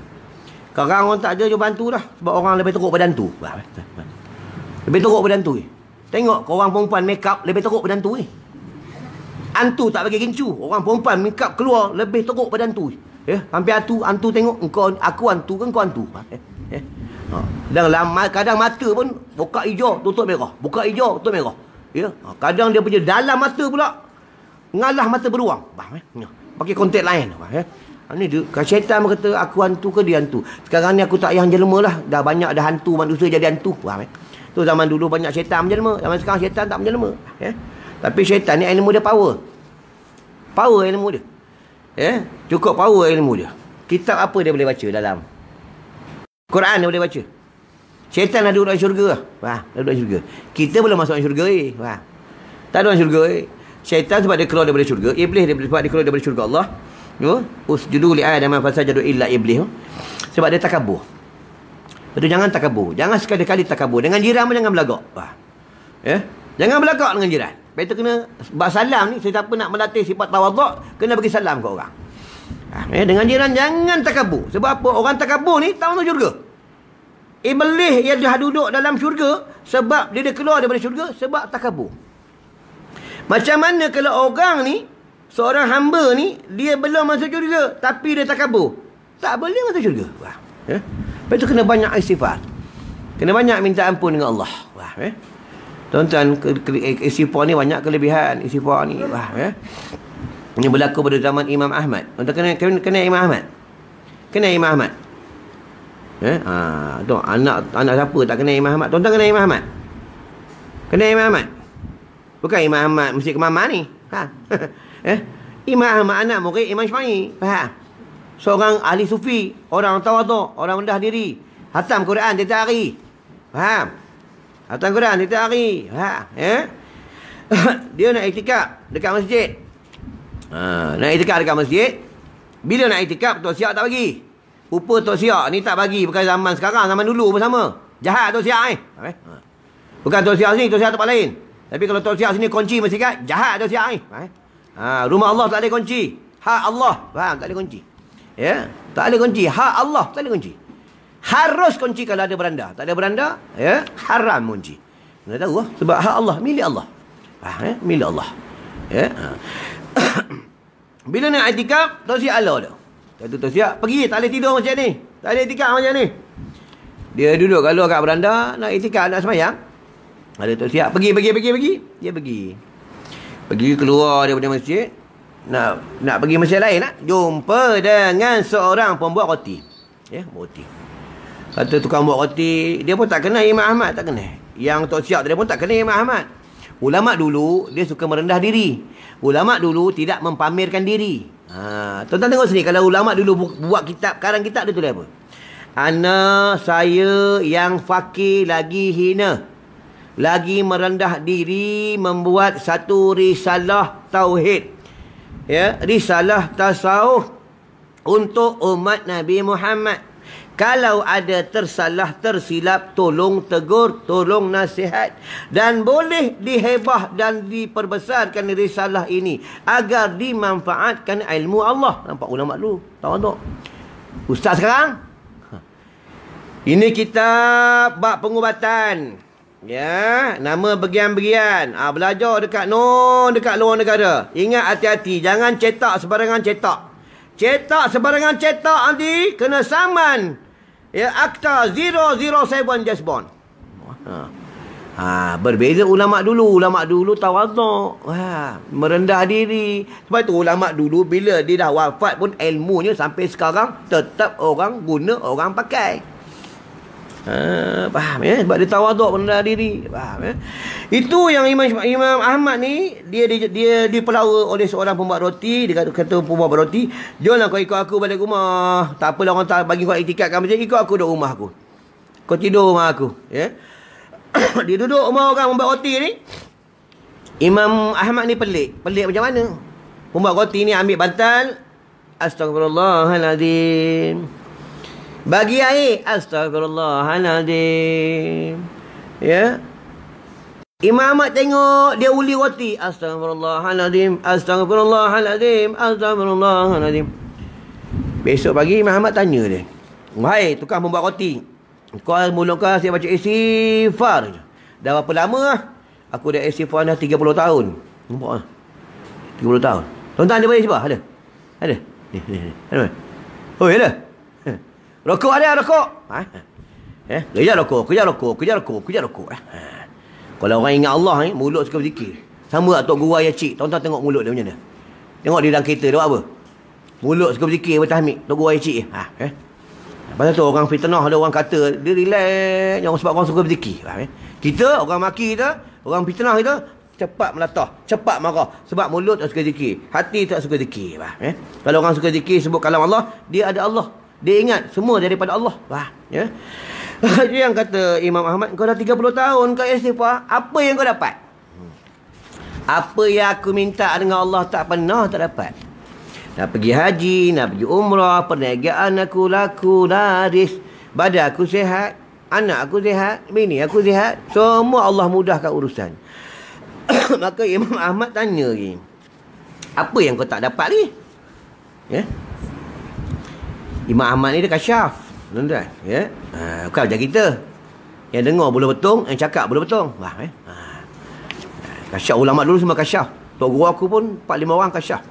Sekarang orang tak ada jumpa hantu dah. Sebab orang lebih teruk pada hantu. Lebih teruk pada hantu. Tengok korang perempuan make up lebih teruk pada hantu. Hantu tak bagi gincu. Orang perempuan make up keluar lebih teruk pada hantu. Hampir hantu tengok aku hantu ke kau hantu. Dan kadang mata pun buka hijau tutup merah. Buka hijau tutup merah. Kadang dia punya dalam mata pula ngalah mata beruang. Pakai kontak lain. Ni dia, syaitan berkata aku hantu ke dia hantu. Sekarang ni aku tak payah jelma lah. Dah banyak dah hantu manusia jadi hantu. Faham tu zaman dulu banyak syaitan menjelma. Zaman sekarang syaitan tak menjelma. Tapi syaitan ni ilmu dia power. Power ilmu dia. Cukup power ilmu dia. Kitab apa dia boleh baca dalam Quran dia boleh baca. Syaitan ada duduk dalam syurga lah. Dah duduk dalam syurga. Kita belum masuk dalam syurga tak ada dalam syurga Syaitan sebab dia keluar daripada syurga. Iblis sebab dia keluar daripada syurga Allah. Usjudu li Adam fasajadu illa iblis. Sebab dia takabur. Lepas tu jangan takabur. Jangan sekali-kali takabur. Dengan jiran pun jangan belagak. Ya? Jangan belagak dengan jiran. Lepas tu kena salam ni, sesiapa nak melatih sifat tawaduk, kena bagi salam ke orang. Dengan jiran jangan takabur. Sebab apa? Orang takabur ni tak masuk syurga. Iblis yang dah duduk dalam syurga, sebab dia keluar daripada syurga sebab takabur. Macam mana kalau orang ni, seorang hamba ni, dia belum masuk syurga tapi dia takabur, tak boleh masuk syurga. Ya? Lepas tu kena banyak istighfar. Kena banyak minta ampun dengan Allah. Tuan-tuan, istighfar ni banyak kelebihan. Istighfar ni ini berlaku pada zaman Imam Ahmad. Tuan-tuan kena Imam Ahmad. Kena Imam Ahmad. Tu anak siapa tak kena Imam Ahmad? Tuan-tuan kena Imam Ahmad. Kena Imam Ahmad. Bukan Imam Ahmad mesti ke mama ni. Imam Ahmad anak murid Imam Syafi'i. Faham? Seorang ahli sufi, orang tawaduk, orang rendah diri, hatam Quran tiap hari. Faham? Hatam Quran tiap hari. Faham? Dia nak iktikaf dekat masjid. Nak iktikaf dekat masjid. Bila nak iktikaf, Tok Siak tak bagi. Rupa Tok Siak ni tak bagi. Bukan zaman sekarang, zaman dulu pun sama. Jahat Tok Siak ni. Bukan Tok Siak sini, Tok Siak tempat lain. Tapi kalau Tok Siak sini kunci mesti kat, jahat Tok Siak ni. Rumah Allah tak ada kunci. Hak Allah. Faham? Tak ada kunci. Ya, tak ada kunci. Hak Allah tak ada kunci. Harus kunci kalau ada beranda. Tak ada beranda, ya, haram kunci. Anda tahu sebab hak Allah, milik Allah. Milik Allah. Ya. Bila nak iktikaf, Tok Siak ala dah. Kata Tok Siak, pergi, tak boleh tidur macam ni. Tak boleh iktikaf macam ni. Dia duduk kalau kat beranda, nak iktikaf, nak sembahyang. Ada Tok Siak, pergi. Dia pergi. Pergi keluar daripada masjid. Nak pergi masjid lain nak jumpa dengan seorang pembuat roti. Ya, roti. Kata tukang buat roti, dia pun tak kenal Imam Ahmad, tak kenal. Yang Tok Siak dia pun tak kenal Imam Ahmad. Ulama dulu dia suka merendah diri. Ulama dulu tidak mempamerkan diri. Tuan-tuan tengok sini, kalau ulama dulu buat kitab, karang kitab dia tulis apa? Saya yang fakir lagi hina, lagi merendah diri, membuat satu risalah tauhid. Ya, risalah tasawuf untuk umat Nabi Muhammad. Kalau ada tersalah, tersilap, tolong tegur, tolong nasihat. Dan boleh dihebah dan diperbesarkan risalah ini agar dimanfaatkan ilmu Allah. Nampak ulama dulu, tahu tak? Ustaz sekarang, ini kitab bab pengubatan. Ya, nama bagian-bagian. Belajar dekat luar negara. Ingat, hati-hati, jangan cetak sebarangan cetak. Cetak sebarangan cetak nanti kena saman. Ya, akta 007 James Bond. Berbeza ulama dulu. Ulama dulu tawaduk. Merendah diri. Sebab itu ulama dulu bila dia dah wafat pun ilmunya sampai sekarang tetap orang guna, orang pakai. Faham ya? Sebab dia tawaduk, merendah diri. Faham ya? Itu yang Imam Ahmad ni, dia dipelawa oleh seorang pembuat roti. Dia kata pembuat roti, "Jomlah kau ikut aku balik rumah. Tak apalah orang tak bagi kau iktikaf kat masjid, ikut aku duduk rumah aku. Kau tidur rumah aku." Ya. Dia duduk rumah orang pembuat roti ni. Imam Ahmad ni pelik. Pelik macam mana? Pembuat roti ni ambil bantal, astagfirullahaladzim, bagi air, astagfirullahaladzim. Ya. Imam Ahmad tengok, dia uli roti, astagfirullahaladzim, astagfirullahaladzim, astagfirullahaladzim. Besok pagi Imam Ahmad tanya dia, "Wahai tukang pembuat roti, kau mulut kau asyik baca istighfar je. Dah berapa lama lah?" "Aku dah istighfar dah 30 tahun. Nampak lah, 30 tahun. Tuan-tuan ada bayar istighfar? Ada? Ada? Ada? Oh, ada? Rokok ada, rokok. Kerja rokok. Kalau orang ingat Allah ni, mulut suka berzikir. Sama tak Tok Guru Ayah Cik? Tuan-tuan tengok mulut dia macam mana? Tengok dia dalam kereta dia buat apa? Mulut suka berzikir, bertahmid. Tok Guru Ayah Cik. Pasal tu orang fitnah, ada orang kata dia relax, sebab orang suka berzikir. Kita, orang maki kita, orang fitnah kita, cepat melatah, cepat marah. Sebab mulut tak suka zikir, hati tak suka zikir. Kalau orang suka zikir, sebut kalam Allah, dia ada Allah. Dia ingat semua daripada Allah. Ya. Dia yang kata Imam Ahmad, kau dah 30 tahun kau istighfar, apa yang kau dapat? Apa yang aku minta dengan Allah tak pernah tak dapat. Nak pergi haji, nak pergi umrah, perniagaan aku laku, laris, badan aku sihat, anak aku sihat, bini aku sihat, semua Allah mudahkan urusan. Maka Imam Ahmad tanya lagi, apa yang kau tak dapat lagi? Ya. Imam Ahmad ni dia kasyaf, tuan-tuan. Ya. Bukan macam kita. Yang dengar boleh betul, yang cakap boleh betul. Wah, kasyaf ulama dulu semua kasyaf. Tok guru aku pun 4-5 orang kasyaf.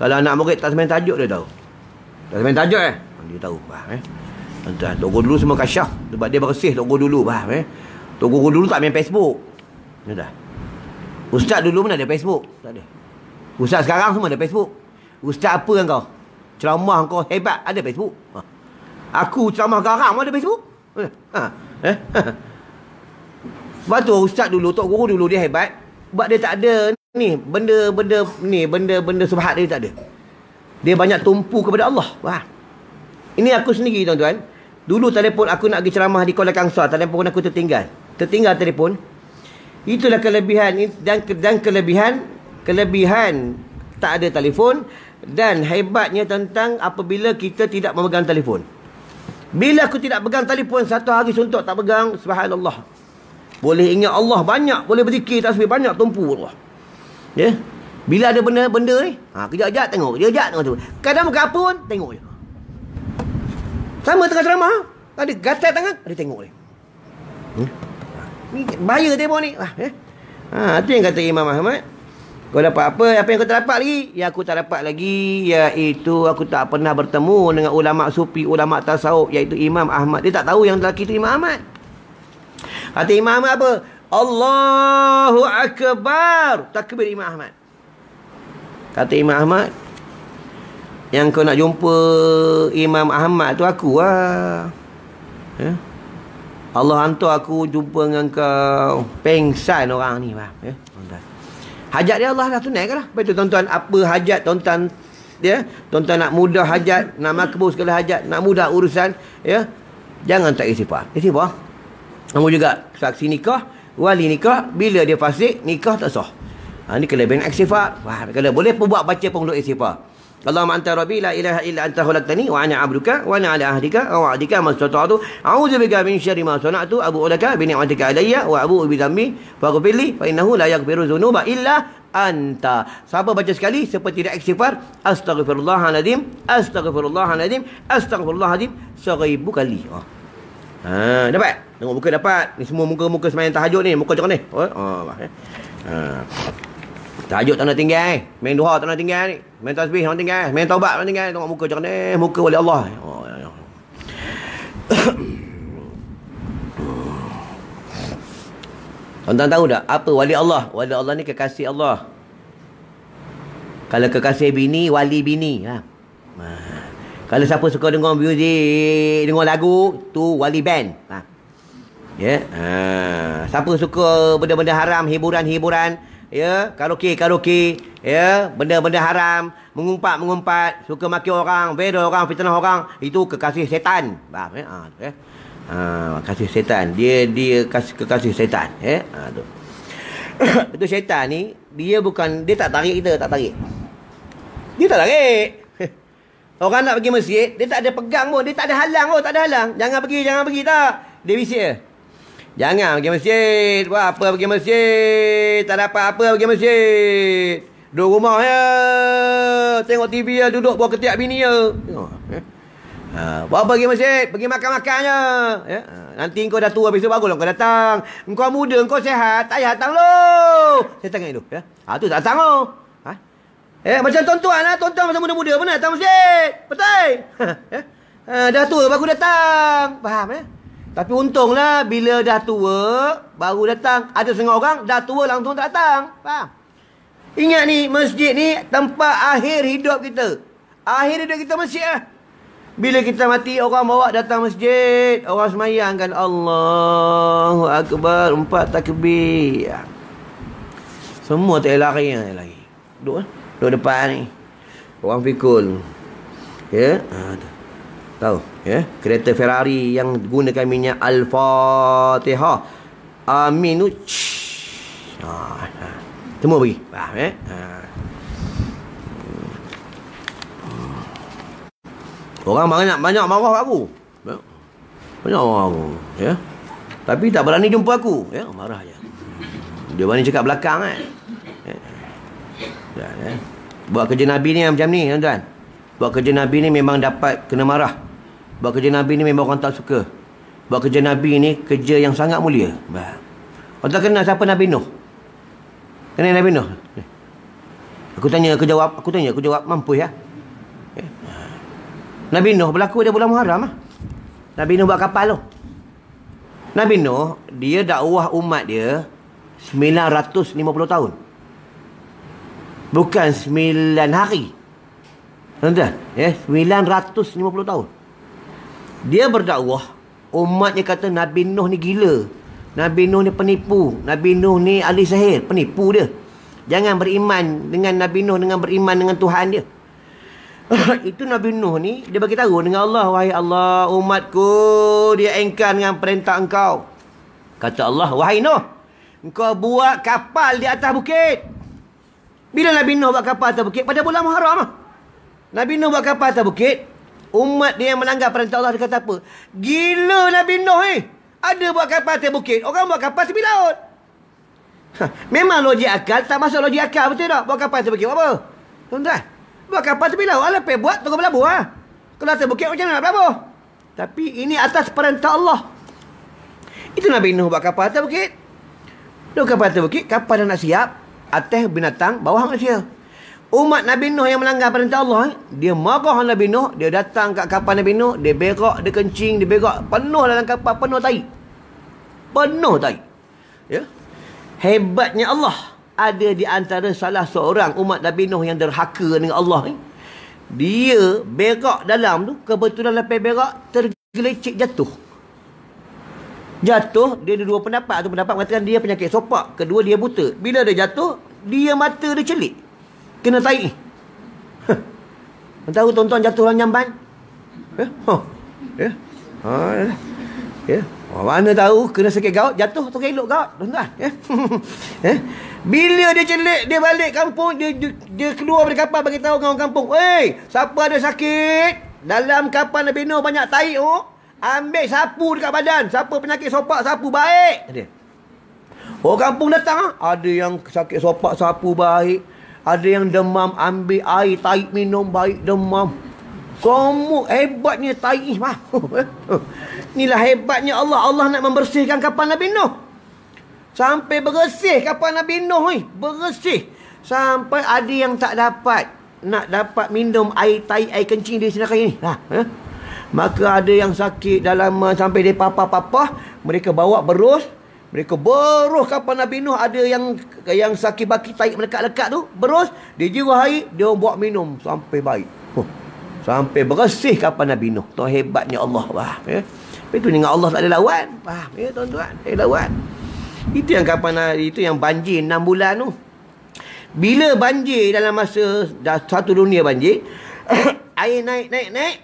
Kalau anak murid tak semain tajuk dia tahu. Tak semain tajuk dia tahu. Faham tuan-tuan, tok guru dulu semua kasyaf sebab dia bersih tok guru dulu. Faham Tok guru dulu tak main Facebook. Dah. Ustaz dulu mana ada Facebook? Tak ada. Ustaz sekarang semua ada Facebook. Ustaz apa kau? Ceramah kau hebat, ada Facebook. Aku ceramah garang ada Facebook. Sebab tu ustaz dulu, tok guru dulu dia hebat. Sebab dia tak ada ni benda subhat dia tak ada. Dia banyak tumpu kepada Allah. Wah. Ini aku sendiri tuan-tuan. Dulu telefon aku nak pergi ceramah di Kuala Kangsar, telefon aku tertinggal. Tertinggal telefon. Itulah kelebihan dan kelebihan tak ada telefon dan hebatnya tentang apabila kita tidak memegang telefon. Bila aku tidak pegang telefon satu hari suntuk tak pegang, subhanallah. Boleh ingat Allah banyak, boleh berzikir tasbih banyak tumpu Allah. Ya. Bila ada benda ni, kejap-kejap tengok, kejap-kejap tengok tu. Kadang bukan apa pun tengok je. Sama tengah ceramah, ada gatal tangan, ada tengok ni. Ni bahaya telefon ni. Itu yang kata Imam Ahmad. Kau dapat apa? Apa yang kau tak dapat lagi? Yang aku tak dapat lagi iaitu aku tak pernah bertemu dengan ulama sufi, ulama tasawuf, iaitu Imam Ahmad. Dia tak tahu yang lelaki itu Imam Ahmad. Kata Imam Ahmad apa? Allahu Akbar. Takbir Imam Ahmad. Kata Imam Ahmad, yang kau nak jumpa Imam Ahmad tu aku lah. Allah hantar aku jumpa dengan kau. Pengsan orang ni lah. Hajat dia Allah lah tunaikan lah. Betul tuan-tuan, apa hajat tuan-tuan tuan-tuan nak mudah hajat, nak makbul segala hajat, nak mudah urusan, jangan tak istighfar. Istighfar. Kamu juga saksi nikah, wali nikah, bila dia fasik, nikah tak sah. Ini kelebihan istighfar. Kalau boleh pun buat baca pun istighfar. Allahumma anta rabbi la ilaha illa anta khalaqtani wa ana 'abduka wa ana 'ala ahdika wa wa'dika mastata'tu a'udzubika min syarri ma sana'tu abu'u laka bi ni'matika alayya wa abu'u bi dhanbi faghfir li fa innahu la yaghfiru dzunuba illa anta. Siapa baca sekali seperti tidak istighfar, astaghfirullahaladzim, astaghfirullahaladzim, astaghfirullahaladzim 1000 kali. Dapat? Tengok muka dapat. Ni semua muka-muka sembahyang tahajud ni, muka macam ni. Tahajud tak nak tinggal, main duha tak nak tinggal ni, main tasbih tak nak tinggal, main taubat tak nak tinggal. Tengok muka macam ni, muka wali Allah. Tuan-tuan tahu tak apa wali Allah? Wali Allah ni kekasih Allah. Kalau kekasih bini, wali bini. Kalau siapa suka dengar muzik, dengar lagu, tu wali band. Siapa suka benda-benda haram, hiburan-hiburan, karaoke, benda-benda haram, mengumpat, suka maki orang, beda orang, fitnah orang, itu kekasih setan. Faham kasih setan. Dia kekasih setan. Tu. Itu syaitan ni, dia tak tarik kita, tak tarik. Dia tak tarik. Orang nak pergi masjid, dia tak ada pegang pun, dia tak ada halang pun, tak ada halang. Jangan pergi tak. Dia bisik je. Jangan pergi masjid. Buat apa pergi masjid? Tak dapat apa pergi masjid. Duduk rumah ya. Tengok TV ya, duduk buat ketiak bini ya. Buat apa pergi masjid? Pergi makan-makan je. Nanti kau dah tua, besok barulah kau datang. Kau muda, kau sehat, tak payah datang lu. Saya tengok itu. Tu tak datang lu. Macam tuan-tuan lah. Tuan-tuan masa muda-muda pernah datang masjid. Betul? Dah tua baru datang. Faham Tapi untunglah bila dah tua baru datang. Ada setengah orang dah tua langsung tak datang. Faham? Ingat ni, masjid ni tempat akhir hidup kita. Akhir hidup kita masjid lah. Bila kita mati, orang bawa datang masjid. Orang semayang kan, Allahu Akbar, 4 takbir. Semua tak lari lagi. Duduk depan ni. Orang pikul. Tahu kereta Ferrari yang gunakan minyak Al-Fatihah, amin tu semua pergi. Faham Orang banyak marah aku. Banyak orang, ya. Tapi tak berani jumpa aku, ya, marah je. Dia berani cakap belakang kan. Ya. Buat kerja Nabi ni macam ni, tuan-tuan. Buat kerja Nabi ni memang dapat kena marah. Buat kerja Nabi ni memang orang tak suka. Buat kerja Nabi ni kerja yang sangat mulia. Orang tak kenal siapa Nabi Nuh? Kenal Nabi Nuh? Aku tanya, aku jawab. Mampu ya? Nabi Nuh berlaku dia bulan Muharram lah. Nabi Nuh buat kapal tu. Nabi Nuh, dia dakwah umat dia 950 tahun. Bukan 9 hari. Tuan-tuan, 950 tahun. Dia berdakwah, umatnya kata Nabi Nuh ni gila. Nabi Nuh ni penipu. Nabi Nuh ni ahli sihir, penipu dia. Jangan beriman dengan Nabi Nuh dengan beriman dengan Tuhan dia. Itu Nabi Nuh ni, dia bagi tahu dengan Allah, wahai Allah, umatku dia engkar dengan perintah engkau. Kata Allah, wahai Nuh, engkau buat kapal di atas bukit. Bila Nabi Nuh buat kapal atas bukit? Pada bulan Muharram. Nabi Nuh buat kapal atas bukit. Umat dia yang melanggar perintah Allah, dia kata apa? Gila Nabi Nuh ni. Ada buat kapal atas bukit. Orang buat kapal tepi laut. Memang logik akal, tak masuk logik akal, betul tak? Buat kapal atas bukit apa? Tuan-tuan, buat kapal tepi laut. Alah, pergi buat tunggu berlabuh. Kalau atas bukit macam mana nak berlabuh? Tapi ini atas perintah Allah. Itu Nabi Nuh buat kapal atas bukit. Dia kapal atas bukit, kapal dah nak siap. Atas binatang, bawah manusia. Umat Nabi Nuh yang melanggar perintah Allah, dia marah Nabi Nuh, dia datang kat kapal Nabi Nuh, dia berak, dia kencing, dia berak, penuh dalam kapal, penuh tai. Penuh tai. Ya. Hebatnya Allah, ada di antara salah seorang umat Nabi Nuh yang derhaka dengan Allah ni. Dia berak dalam tu, kebetulan lepas berak tergelecek jatuh. Jatuh, dia ada dua pendapat. Satu pendapat mengatakan dia penyakit sopak, kedua dia buta. Bila dia jatuh, dia mata dia celik. Kena tai. Tahu tuan-tuan jatuh dalam jamban? Mana tahu kena sakit gout, jatuh tu elok gout, tuan-tuan. Bila dia celik, dia balik kampung, dia keluar dari kapal bagi tahu dengan orang kampung, "Hey, siapa ada sakit? Dalam kapal Nabi Nuh banyak tai ambil sapu dekat badan. Siapa penyakit sopak, sapu baik." Dia. Orang kampung datang, ada yang sakit sopak, sapu baik. Ada yang demam, ambil air, taik minum, baik demam. Semua hebatnya taik. Inilah hebatnya Allah. Allah nak membersihkan kapal Nabi Nuh. Sampai bersih kapal Nabi Nuh ni. Bersih. Sampai ada yang tak dapat. Nak dapat minum air taik, air kencing di sini ni. Maka ada yang sakit dalam sampai dia papah-papah. Mereka bawa berus. Mereka beruh kapal Nabi Nuh. Ada yang sakit baki taik melekat-lekat tu, berus, dia jirah air, dia buat minum sampai baik. Sampai bersih kapal Nabi Nuh. Tu hebatnya Allah. Itu dengan Allah tak ada lawan. Tuan-tuan, tak ada lawan. Itu yang kapal, itu yang banjir 6 bulan tu. Bila banjir dalam masa satu dunia banjir, air naik.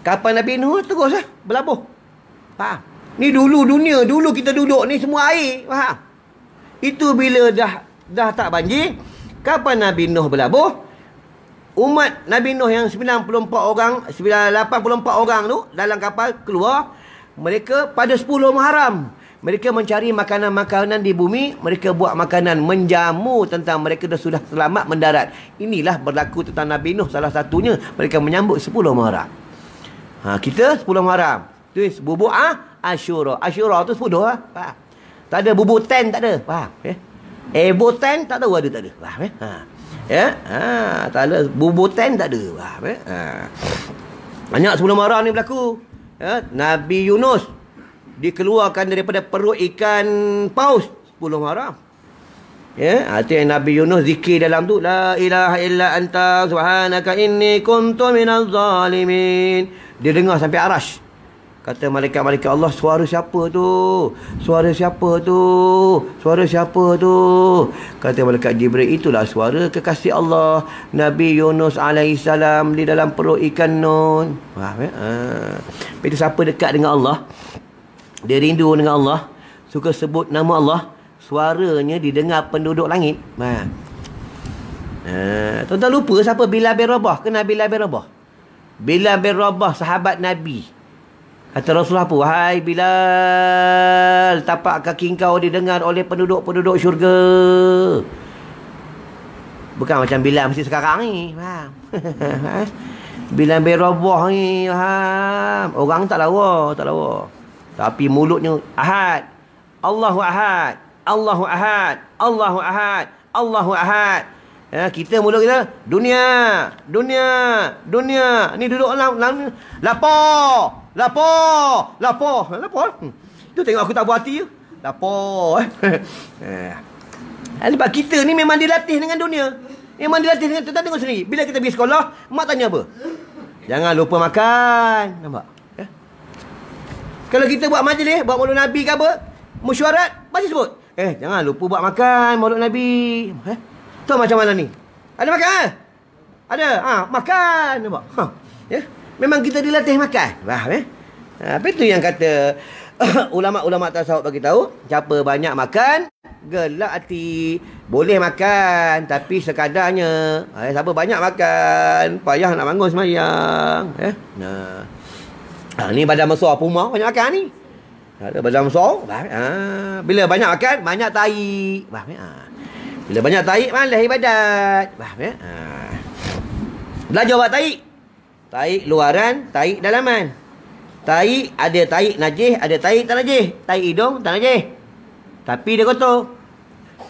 Kapal Nabi Nuh terus berlabuh. Faham? Ni dulu dunia, dulu kita duduk ni semua air, faham? Itu bila dah tak banjir, kapal Nabi Nuh berlabuh, umat Nabi Nuh yang 84 orang tu dalam kapal keluar, mereka pada 10 Muharram, mereka mencari makanan-makanan di bumi, mereka buat makanan, menjamu tentang mereka dah sudah selamat mendarat. Inilah berlaku tentang Nabi Nuh, salah satunya mereka menyambut 10 Muharram. Kita 10 Muharram. Tu bubuk Asyura. Asyura tu 10 lah. Faham? Tak ada bubuk 10, tak ada. Faham? Ebo 10 tak tahu ada tak ada. Faham? Tak ada bubuk 10 tak ada. Faham? Banyak 10 Muharram ni berlaku. Nabi Yunus dikeluarkan daripada perut ikan paus 10 Muharram. Itu yang Nabi Yunus zikir dalam tu, la ilaha illa anta subhanaka inni kuntu minaz zalimin. Dia dengar sampai arash. Kata malaikat-malaikat Allah, suara siapa tu? Suara siapa tu? Suara siapa tu? Kata malaikat Jibril, itulah suara kekasih Allah, Nabi Yunus alaihissalam di dalam perut ikan Nun. Faham? Itu siapa dekat dengan Allah, dia rindu dengan Allah, suka sebut nama Allah, suaranya didengar penduduk langit. Tuan-tuan lupa siapa Bilal bin Rabah? Kenal Bilal bin Rabah? Bilal bin Rabah sahabat Nabi. Kata Rasulullah apa? Wahai Bilal, tapak kaki kau didengar oleh penduduk-penduduk syurga. Bukan macam Bilal mesti sekarang ni. Faham? Bilal bin Rabah ni. Faham? Orang tak lawa. Tapi mulutnya Ahad. Allahu Ahad. Allahu Ahad. Allahu Ahad. Allahu Ahad. Ya, kita mulut kita dunia. Ni duduk lapor. Tu tengok aku tak buat hati je. Lapor. Sebab kita ni memang dilatih dengan dunia. Memang dilatih dengan tuan tengok sendiri. Bila kita pergi sekolah, mak tanya apa? Jangan lupa makan. Nampak? Ya? Kalau kita buat majlis, buat maulid Nabi ke apa, mesyuarat, pasti sebut. Jangan lupa buat makan maulid Nabi. Tu macam mana ni? Ada makan? Ada. Makan. Nampak? Ya? Memang kita dilatih makan. Faham? Apa itu yang kata ulama-ulama tasawuf bagi tahu, siapa banyak makan, gelak hati. Boleh makan, tapi sekadarnya. Siapa banyak makan, payah nak bangun semayang. Ni badan besar Puma banyak makan ni. Ada badan besar. Bila banyak makan, banyak tahi. Bila banyak tahi, malas ibadat. Belajar buat tahi. Tahi luaran, tahi dalaman. Tahi ada tahi najis, ada tahi tak najis. Tahi hidung tak najis, tapi dia kotor.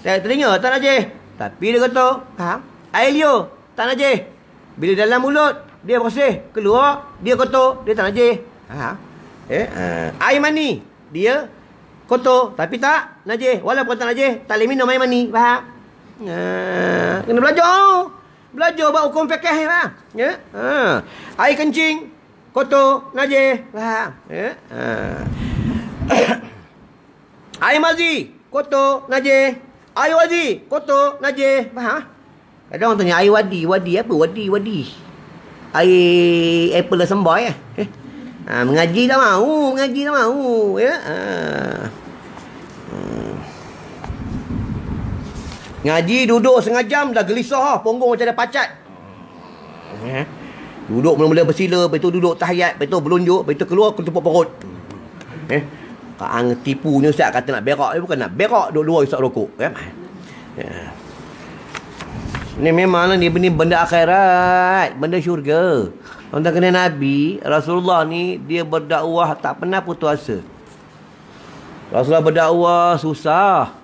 Tahi telinga tak najis, tapi dia kotor. Faham? Air liur tak najis. Bila dalam mulut dia bersih, keluar dia kotor, dia tak najis. Faham? Air mani dia kotor tapi tak najis. Walaupun tak najis, tak boleh minum air mani. Faham? Kena belajar. Belajar buat hukum fiqh, faham? Ya? Air kencing kotor, najis. Faham? Ya? Air mazi kotor, najis. Air wadi kotor, najis. Faham? Ada orang tanya air wadi. Wadi apa? Wadi. Air apple semboy. Mengaji tak mau. Ya? Ngaji duduk setengah jam dah gelisah, punggung macam ada pacat. Duduk mula-mula bersila, lepas tu duduk tahiyat, lepas tu berunjuk, lepas tu keluar ketepuk perut. Kaang tipunya Ustaz kata nak berak, bukan nak berak, duduk luar isap rokok. Ni memanglah ni benda akhirat, benda syurga. Tuan-tuan kena Nabi Rasulullah ni dia berdakwah tak pernah putus asa. Rasulullah berdakwah susah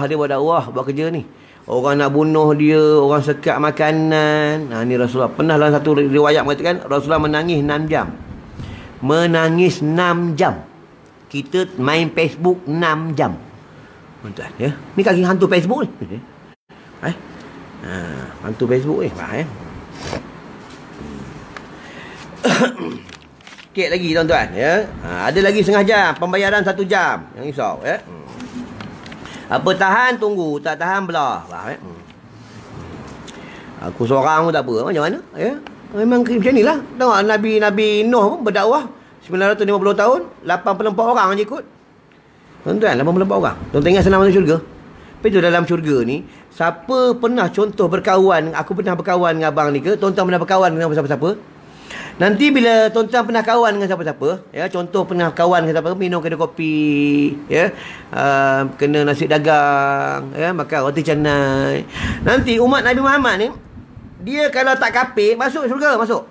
dia berdakwah, buat kerja ni. Orang nak bunuh dia, orang sekat makanan. Ni Rasulullah pernah dalam satu riwayat mengatakan Rasulullah menangis 6 jam. Menangis 6 jam. Kita main Facebook 6 jam. Tuan-tuan, ya. Ni kaki hantu Facebook ni. Hantu Facebook ni. Sikit lagi tuan-tuan, ya. Ada lagi setengah jam, pembayaran 1 jam. Jangan risau, ya. Apa tahan tunggu, tak tahan belah. Aku seorang pun tak apa. Macam mana? Ya? Memang macam inilah. Tengok Nabi Nuh pun berdakwah 950 tahun, 84 orang je ikut. Tuan-tuan, 84 orang. Tuan-tuan ingat senang masuk syurga? Tapi tu dalam syurga ni, siapa pernah contoh berkawan, aku pernah berkawan dengan abang ni ke? Tuan-tuan pernah berkawan dengan siapa-siapa? Nanti bila tuan-tuan pernah kawan dengan siapa-siapa, ya, contoh pernah kawan dengan siapa, minum kedai kopi, ya, kena nasi dagang, ya, makan roti canai. Nanti umat Nabi Muhammad ni, dia kalau tak kafir, masuk syurga, masuk.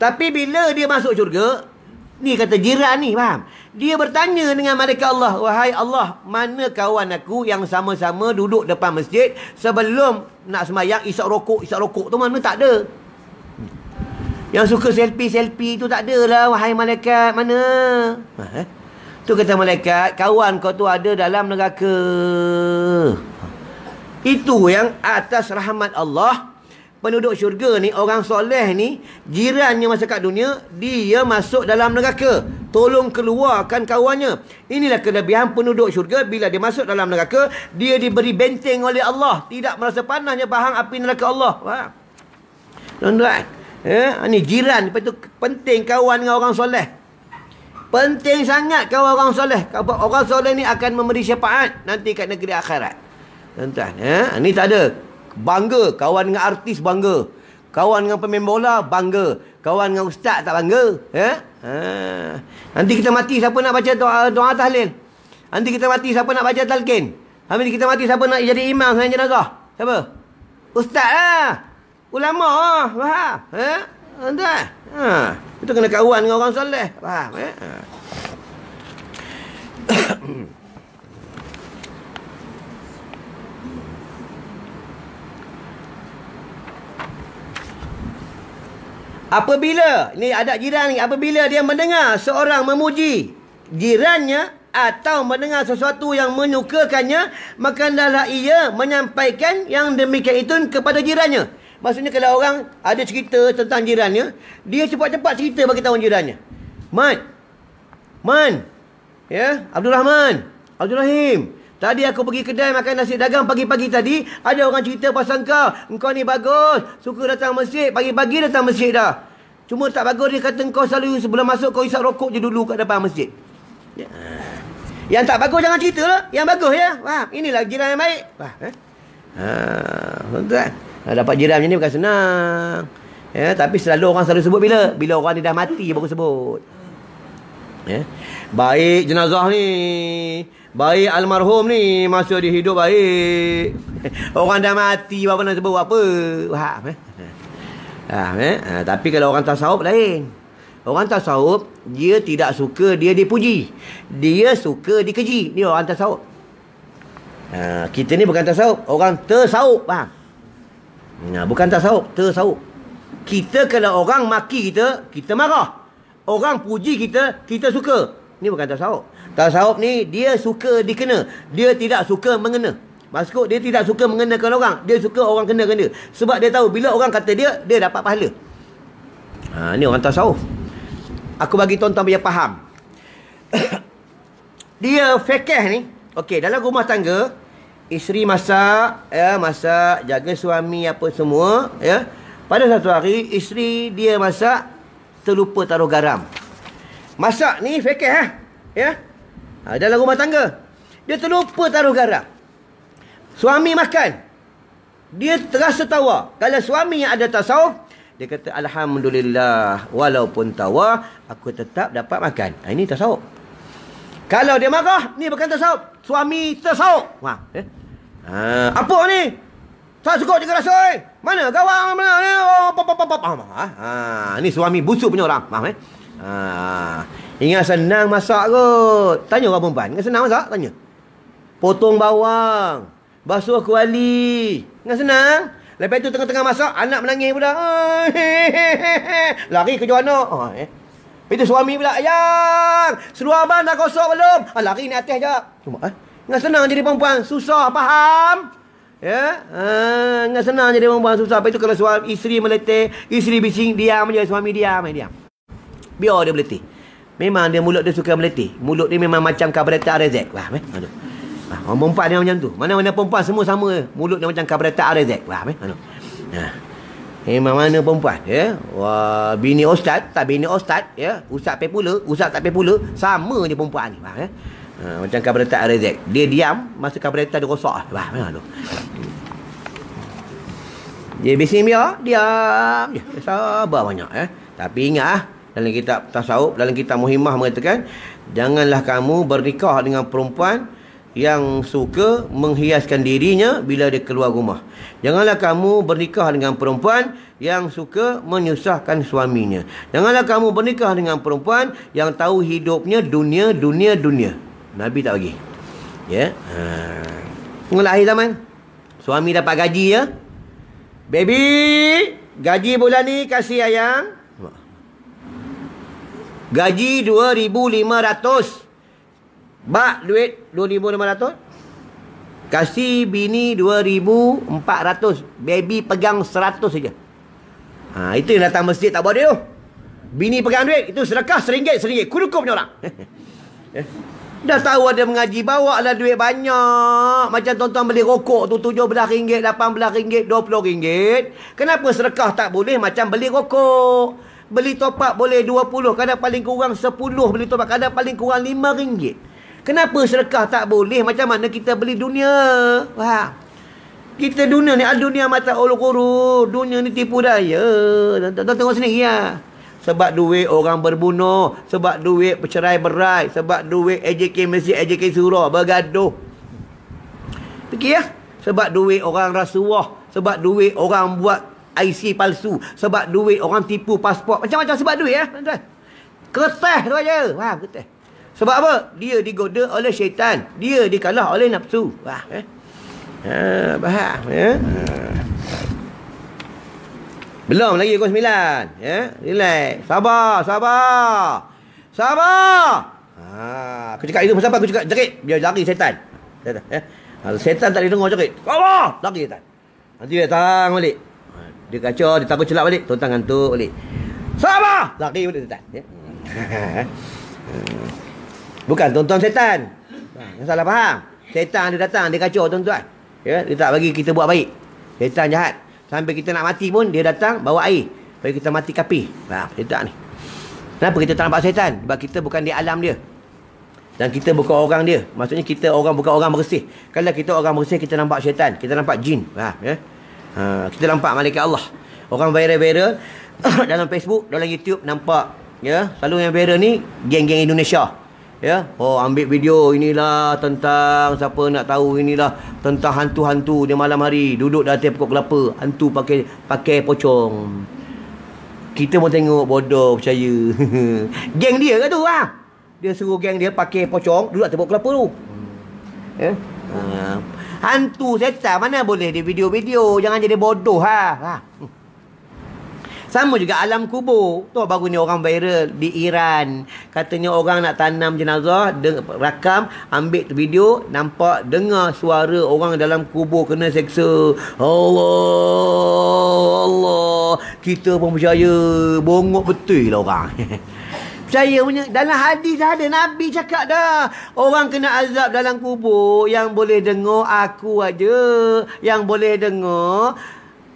Tapi bila dia masuk syurga, ni kata jiran ni, faham? Dia bertanya dengan malaikat Allah, wahai Allah, mana kawan aku yang sama-sama duduk depan masjid sebelum nak sembahyang isap rokok tu mana? Tak ada. Yang suka selfie tu tak ada lah, wahai malaikat, mana? Tu kata malaikat, kawan kau tu ada dalam neraka. Itu yang atas rahmat Allah, penduduk syurga ni, orang soleh ni, jirannya masa kat dunia, dia masuk dalam neraka. Tolong keluarkan kawannya. Inilah kelebihan penduduk syurga. Bila dia masuk dalam neraka, dia diberi benteng oleh Allah. Tidak merasa panasnya bahang api neraka Allah. Faham? Tuan-tuan, ni jiran. Lepas tu penting kawan dengan orang soleh. Penting sangat kawan orang soleh. Orang soleh ni akan memberi syafaat nanti kat negeri akhirat. Tuan-tuan, ni tak ada. Bangga. Kawan dengan artis bangga. Kawan dengan pemain bola bangga. Kawan dengan ustaz tak bangga. Ya? Nanti kita mati siapa nak baca doa tahlil? Nanti kita mati siapa nak baca talqin? Nanti kita mati siapa nak jadi imam dengan jenazah? Siapa? Ustaz lah. Ulama lah. Faham? Tuan. Itu kena kawan dengan orang soleh. Faham? Apabila, ni ada jiran ni, apabila dia mendengar seorang memuji jirannya atau mendengar sesuatu yang menyukakannya, maka hendaklah ia menyampaikan yang demikian itu kepada jirannya. Maksudnya kalau orang ada cerita tentang jirannya, dia cepat-cepat cerita bagi tahu jirannya. Man, ya, Abdul Rahman, Abdul Rahim, tadi aku pergi kedai makan nasi dagang pagi-pagi tadi, ada orang cerita pasal engkau ni bagus, suka datang masjid, pagi-pagi datang masjid dah. Cuma tak bagus, dia kata engkau selalu sebelum masuk kau isap rokok je dulu kat depan masjid. Ya. Yang tak bagus jangan cerita lah, yang bagus ya. Faham? Inilah jiran yang baik. Tuan-tuan. Dapat jiran macam ni bukan senang. Ya, tapi orang selalu sebut bila orang ni dah mati baru sebut. Ya. Baik jenazah ni, baik almarhum ni, masa dia hidup baik. Orang dah mati baru nak sebut apa. Faham? Tapi kalau orang tasawuf lain. Orang tasawuf dia tidak suka dia dipuji, dia suka dikeji. Dia orang tasawuf. Kita ni bukan tasawuf, orang tersawuf. Faham? Bukan tasawuf, tersawuf. Kita kalau orang maki kita, kita marah. Orang puji kita, kita suka. Ni bukan tasawuf. Tasawuf ni dia suka dikena, dia tidak suka mengena. Maksud dia tidak suka mengenakan orang, dia suka orang kenakan dia. Sebab dia tahu bila orang kata dia dapat pahala. Ni orang tasawuf. Aku bagi tuan-tuan biar faham. Dia fikih ni, okey, dalam rumah tangga, isteri masak, masak, jaga suami apa semua, ya. Pada satu hari isteri dia masak terlupa taruh garam. Masak ni fikih ya. Dalam rumah tangga dia terlupa taruh garam. Suami makan, dia terasa tawa. Kalau suami yang ada tasawuf, dia kata alhamdulillah, walaupun tawa aku tetap dapat makan. Ini tasawuf. Kalau dia marah, ni bukan tasawuf, suami tasawuf. Apa ni? Tak suka je rasa. Mana gawang mana ni? Ni suami busuk punya orang. Faham Ingat senang masak kot. Tanya orang perempuan, ingat senang masak? Tanya. Potong bawang, basuh kuali, ingat senang? Lepas tu tengah-tengah masak, anak menangis pula. Lari ke anak. Itu suami pula, "Ayang, seluar abang dah kosong belum?" Lari ni atas je. Cuma ingat senang jadi perempuan, susah faham? Ya, ingat senang jadi perempuan, susah. Lepas tu kalau suami isteri meletih, isteri bising, diam je, suami diam. Biar dia meletih. Memang dia mulut dia suka meletih. Mulut dia memang macam karburator RZ. Orang perempuan dia macam tu. Mana-mana perempuan semua sama. Mulut dia macam karburator RZ. Memang mana perempuan ya. Wah, bini ustaz tak bini ustaz ya. Ustaz pepula, ustaz tak pepula, sama je perempuan ni. Macam karburator RZ. Dia diam masa karburator dia rosak. Memang tu. Dia bising biar, diam je. Sabar banyak Tapi ingat dalam kitab tasawuf, dalam kitab Muhimmah mengatakan, janganlah kamu bernikah dengan perempuan yang suka menghiaskan dirinya bila dia keluar rumah. Janganlah kamu bernikah dengan perempuan yang suka menyusahkan suaminya. Janganlah kamu bernikah dengan perempuan yang tahu hidupnya dunia. Nabi tak bagi. Ya. Tengoklah akhir zaman. Suami dapat gaji ya. Baby, gaji bulan ni kasih ayang. Gaji 2,500. Bak duit 2,500. Kasih bini 2,400. Baby pegang 100 saja. Itu yang datang masjid tak boleh tu. Bini pegang duit, itu sedekah RM1. Kudukum punya orang. Dah tahu ada mengaji, bawa lah duit banyak. Macam tuan-tuan beli rokok tu RM17, RM18, RM20. Kenapa sedekah tak boleh macam beli rokok? Beli top up boleh 20, kadang paling kurang 10 beli top up, kadang paling kurang RM5. Kenapa sedekah tak boleh macam mana kita beli dunia? Faham? Kita dunia ni, dunia mata ulu guru. Dunia ni tipu daya. Tuan-tuan tengok sendiri ya. Sebab duit orang berbunuh, sebab duit bercerai berai, sebab duit AJK Masjid, AJK Surah bergaduh. Fikir ya. Sebab duit orang rasuah, sebab duit orang buat IC palsu, sebab duit orang tipu pasport, macam-macam sebab duit ya, tuan-tuan. Kertas tu aja. Faham kertas. Sebab apa? Dia digoda oleh syaitan, dia dikalah oleh nafsu. Faham faham ya. Belum lagi pukul 9. Ya, relax. Sabar. Aku cakap itu pasal apa? Aku cakap jerit, biar lari setan. Ya. Kalau setan tak dengar jerit, sabar, lari setan. Nanti dia datang balik. Dia kacau, dia takut celak balik, tuan ngantuk balik. Sabar, lari balik setan. Ya. Bukan tuan-tuan setan. Salah faham. Setan dia datang, dia kacau tuan-tuan. Ya, dia tak bagi kita buat baik. Setan jahat. Sampai kita nak mati pun dia datang bawa air supaya kita mati kapi. Setan ni. Kenapa kita tak nampak setan? Sebab kita bukan di alam dia. Dan kita bukan orang dia. Maksudnya kita bukan orang bersih. Kalau kita orang bersih, kita nampak syaitan, kita nampak jin. Ya? Kita nampak malaikat Allah. Orang viral-viral dalam Facebook, dalam YouTube nampak, ya, selalu yang viral ni geng-geng Indonesia. Ya, ambil video inilah tentang siapa nak tahu, inilah tentang hantu-hantu dia malam hari duduk di atas pokok kelapa, hantu pakai pocong. Kita pun tengok bodoh percaya. Geng dia ke tu dia suruh geng dia pakai pocong duduk atas pokok kelapa tu. Ya. Hantu setan mana boleh di video-video, jangan jadi bodoh Sama juga alam kubur. Tu baru ni orang viral di Iran. Katanya orang nak tanam jenazah, rakam, ambil video, nampak, dengar suara orang dalam kubur kena seksa. Allah. Kita pun percaya. Bongok betul lah orang. Percaya punya. Dalam hadis ada, Nabi cakap dah. Orang kena azab dalam kubur. Yang boleh dengar aku aja. Yang boleh dengar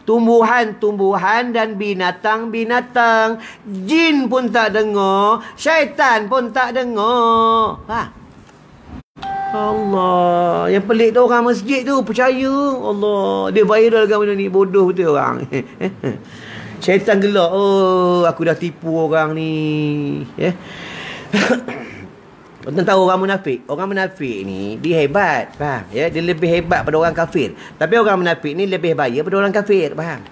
tumbuhan-tumbuhan dan binatang-binatang. Jin pun tak dengar, syaitan pun tak dengar. Allah. Yang pelik tu orang masjid tu percaya. Allah. Dia viral kan benda ni. Bodoh betul orang. Syaitan gelak. Oh, aku dah tipu orang ni. Tuan tahu orang munafik? Orang munafik ni dia hebat, faham? Ya, dia lebih hebat pada orang kafir. Tapi orang munafik ni lebih bahaya pada orang kafir, faham?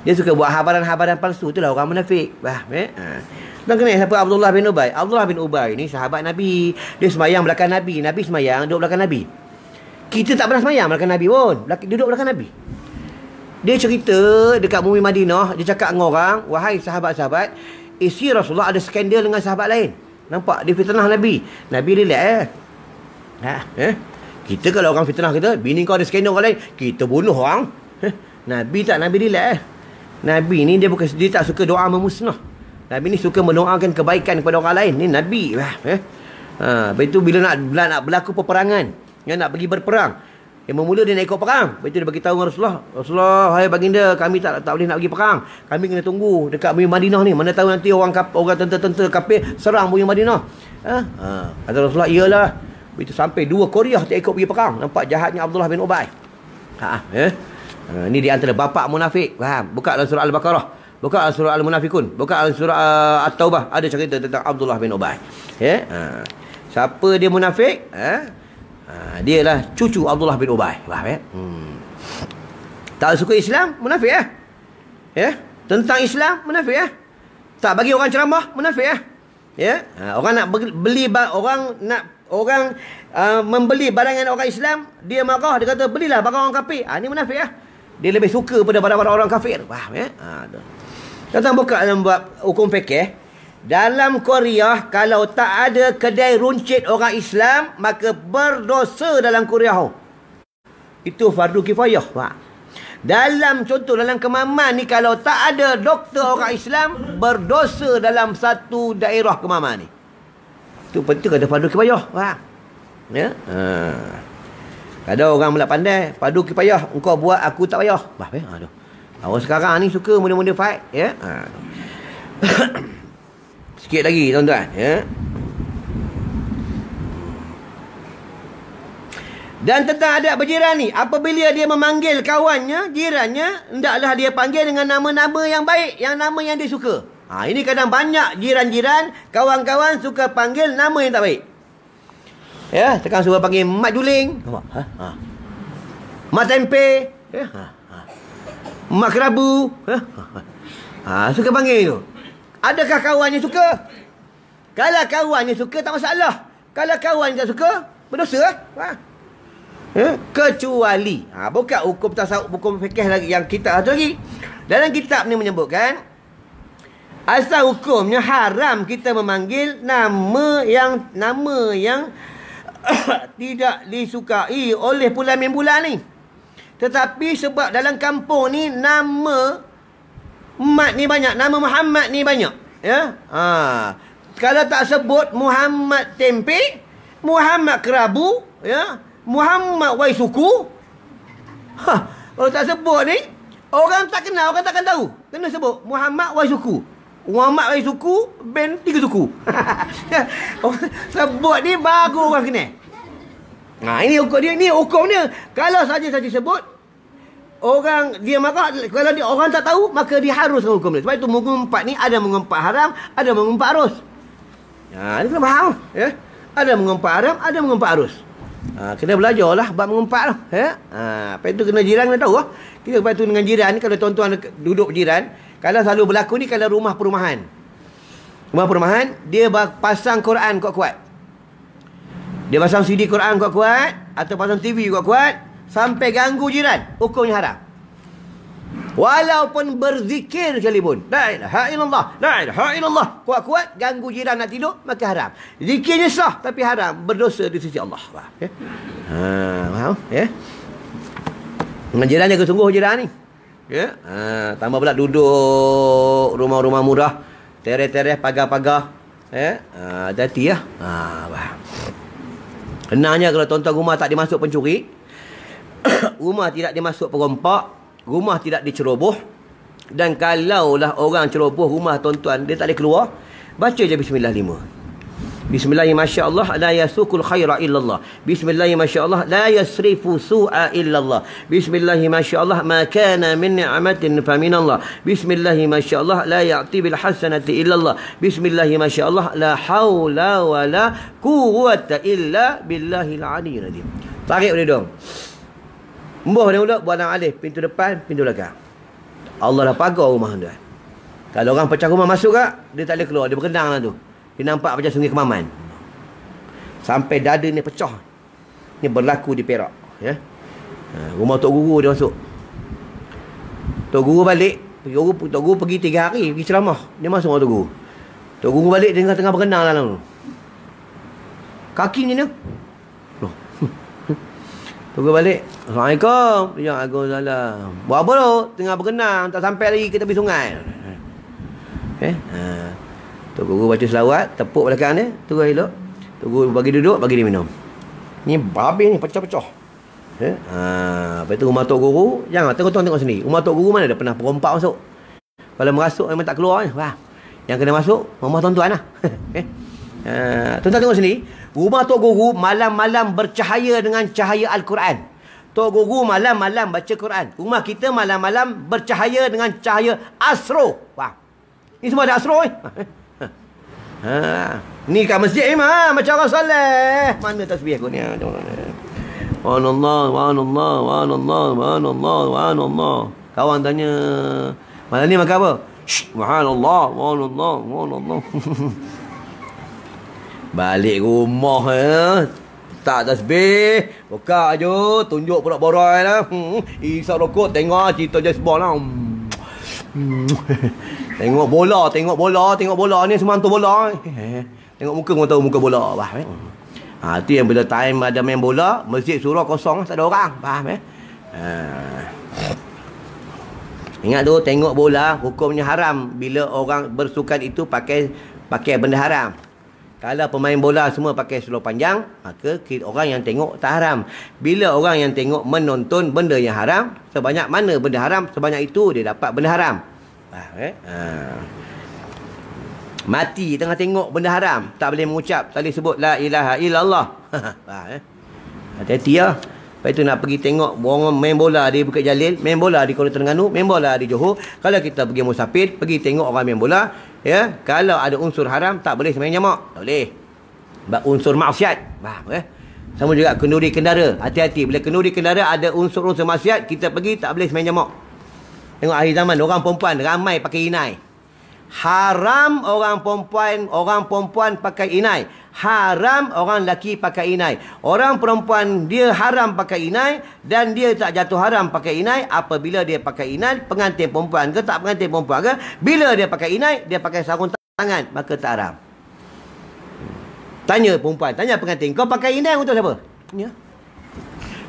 Dia suka buat habaran-habaran palsu, itulah orang munafik, faham? Ya. Tuan kenal siapa Abdullah bin Ubay? Abdullah bin Ubay ni sahabat Nabi. Dia semayang belakang Nabi. Nabi semayang duduk belakang Nabi. Kita tak pernah semayang belakang Nabi pun. Duduk belakang Nabi. Dia cerita dekat bumi Madinah, dia cakap dengan orang, wahai sahabat-sahabat, isi Rasulullah ada skandal dengan sahabat lain. Nampak dia fitnah Nabi. Nabi relax Kita kalau orang fitnah kita, bini kau ada skandal orang lain, kita bunuh orang. Nabi tak, Nabi relax. Nabi ni dia tak suka doa memusnah. Nabi ni suka mendoakan kebaikan kepada orang lain. Ni Nabi. Lepas itu bila nak berlaku peperangan, nak pergi berperang, yang memula dia nak ikut perang. Lepas itu dia beritahu dengan Rasulullah, Rasulullah, hai baginda, kami tak boleh nak pergi perang. Kami kena tunggu dekat bumi Madinah ni. Mana tahu nanti orang tentera kafir serang bumi Madinah. Kata Rasulullah, iyalah. Begitu sampai 2 Korea tak ikut pergi perang. Nampak jahatnya Abdullah bin Ubay. Ni di antara bapak munafik. Faham? Buka dalam surah Al-Baqarah. Buka dalam surah Al-Munafikun. Buka dalam surah At-Taubah. Ada cerita tentang Abdullah bin Ubay. Siapa dia munafik? Dia lah cucu Abdullah bin Ubay. Faham ya? Tak suka Islam, munafik tentang Islam, munafik tak bagi orang ceramah, munafik orang nak beli orang membeli barangan orang Islam, dia marah, dia kata belilah barang orang kafir. Ni munafik Dia lebih suka pada barang-barang orang kafir. Faham ya? Datang buka dalam bab hukum fikih. Dalam Korea, kalau tak ada kedai runcit orang Islam, maka berdosa dalam Korea. Itu fardu kifayah. Dalam contoh, dalam Kemaman ni, kalau tak ada doktor orang Islam, berdosa dalam satu daerah Kemaman ni. Itu penting kata fardu kifayah. Ya? Ada orang pula pandai, fardu kifayah, engkau buat, aku tak payah. Orang sekarang ni suka mula-mula fight. Ya? Sikit lagi tuan-tuan Dan tentang adab berjiran ni, apabila dia memanggil kawannya, jirannya, hendaklah dia panggil dengan nama-nama yang baik, yang nama yang dia suka. Ini kadang banyak jiran-jiran, kawan-kawan suka panggil nama yang tak baik. Ya, sekarang suruh panggil Mak Juling. Mak Tempe. Mak Kerabu. Suka panggil tu. Adakah kawan yang suka? Kalau kawan yang suka, tak masalah. Kalau kawan yang tak suka, berdosa lah. Kecuali bukan hukum tasawuf, hukum fikih lagi yang kita ada lagi. Dalam kitab ni menyebutkan asal hukumnya haram kita memanggil nama yang tidak disukai oleh bulan-bulan ni. Tetapi sebab dalam kampung ni nama Mat ni banyak, nama Muhammad ni banyak, ya. Kalau tak sebut Muhammad Tempe, Muhammad Kerabu, ya, Muhammad Waisuku, kalau tak sebut ni, orang tak kenal, orang takkan tahu. Kena sebut Muhammad Waisuku. Muhammad Waisuku band 3 suku. Sebut ni baru orang kenal. Ini hukum dia, ni hukum dia. Kalau saja sebut, orang dia marah. Kalau dia orang tak tahu, maka dia haruskan hukum dia. Sebab itu mengumpat ni ada mengumpat haram, ada mengumpat arus. Ini kena faham, ya. Ada mengumpat haram, ada mengumpat arus. Kena belajarlah bab mengumpat tu, ya. Lepas itu kena jiran kena tahu lah. Kita lepas tu dengan jiran ni, kalau tuan-tuan duduk jiran, kalau selalu berlaku ni kalau rumah perumahan. Rumah perumahan, dia pasang Quran kuat-kuat. Dia pasang CD Quran kuat-kuat atau pasang TV kuat-kuat sampai ganggu jiran, hukumnya haram. Walaupun berzikir sekalipun, la ilaha illallah, la ilaha illallah, kuat-kuat ganggu jiran nak tidur, maka haram. Zikirnya sah tapi haram, berdosa di sisi Allah. Faham? Ya. Dengan jiran jaga sungguh jiran ni. Ya. Tambah pula duduk rumah-rumah murah, teres-teres, pagar-pagar. Ya. Hati-hati lah. Faham. Kenanya kalau tuan-tuan rumah tak dimasuk pencuri, rumah tidak dimasuk perompak, rumah tidak diceroboh, dan kalaulah orang ceroboh rumah tuan-tuan, dia tak boleh keluar, baca je Bismillah 5. Bismillahirrahmanirrahim, la yasukul khaira illallah. Bismillahirrahmanirrahim, la yasrifu su'a illallah. Bismillahirrahmanirrahim, ma kana min ni'matin faminallah. Bismillahirrahmanirrahim, la ya'ti bil hasanati illallah. Bismillahirrahmanirrahim, la haula wa la quwwata illa billahil aliyyil azim. Tarik dia dong. Embuh dia mula buat alif, pintu depan, pintu belakang. Allah dah pagar rumah dia. Kalau orang pecah rumah masuk tak, dia tak boleh keluar, dia berenang lah tu. Dia nampak macam Sungai Kemaman. Sampai dada ni pecah. Ni berlaku di Perak, ya. Rumah Tok Guru dia masuk. Tok Guru balik, Tok Guru pergi 3 hari, pergi ceramah. Dia masuk rumah Tok Guru. Tok Guru balik tengah-tengah berenang dalam tu. Kaki ni ni. Tok Guru balik. Assalamualaikum. Ya, Waalaikumsalam. Buat apa tu? Tengah berenang, tak sampai lagi ke tepi sungai. Tok Guru baca selawat, tepuk belakang dia, turun elok. Tok Guru bagi duduk, bagi dia minum. Ni babi ni pecah-pecah. Lepas tu rumah Tok Guru, jangan tengok sini. Rumah Tok Guru mana ada pernah perompak masuk. Kalau merasuk memang tak keluar. Yang kena masuk rumah tuan-tuan lah. Tuan-tuan tengok sini. Rumah Tok Guru malam-malam bercahaya dengan cahaya Al-Quran. Tok Guru malam-malam baca Quran. Rumah kita malam-malam bercahaya dengan cahaya Asro. Ni semua ada Asro. Ni kat masjid ni macam orang soleh. Mana tasbih aku ni? Subhanallah. Kawan tanya, malam ni makan apa? Subhanallah. Balik rumah tak tasbih, buka je, tunjuk pula borai lah. Isap rokok, tengok cerita Jasbol lah. Tengok bola ni semua hantu bola. Tengok muka kau tahu muka bola. Tu yang bila time ada main bola, masjid surau kosong, tak ada orang. Faham Ingat tu, tengok bola hukumnya haram bila orang bersukan itu pakai benda haram. Kalau pemain bola semua pakai seluar panjang, maka orang yang tengok tak haram. Bila orang yang tengok menonton benda yang haram, sebanyak mana benda haram, sebanyak itu dia dapat benda haram. Mati tengah tengok benda haram, tak boleh mengucap, tak boleh sebut la ilaha illallah. Hati-hati lah. Lepas itu nak pergi tengok orang main bola di Bukit Jalil, main bola di Kuala Terengganu, main bola di Johor. Kalau kita pergi musafir, pergi tengok orang main bola, Ya, kalau ada unsur haram tak boleh sembang jamak. Tak boleh. Sebab unsur maksiat. Faham Sama juga kenduri kendara. Hati-hati bila kenduri kendara ada unsur-unsur maksiat, kita pergi tak boleh sembang jamak. Tengok akhir zaman orang perempuan ramai pakai inai. Haram orang perempuan pakai inai. Haram orang lelaki pakai inai. Orang perempuan dia haram pakai inai dan dia tak jatuh haram pakai inai apabila dia pakai inai, pengantin perempuan ke tak pengantin perempuan ke, bila dia pakai inai, dia pakai sarung tangan, maka tak haram. Tanya perempuan, tanya pengantin, kau pakai inai untuk siapa? Ya.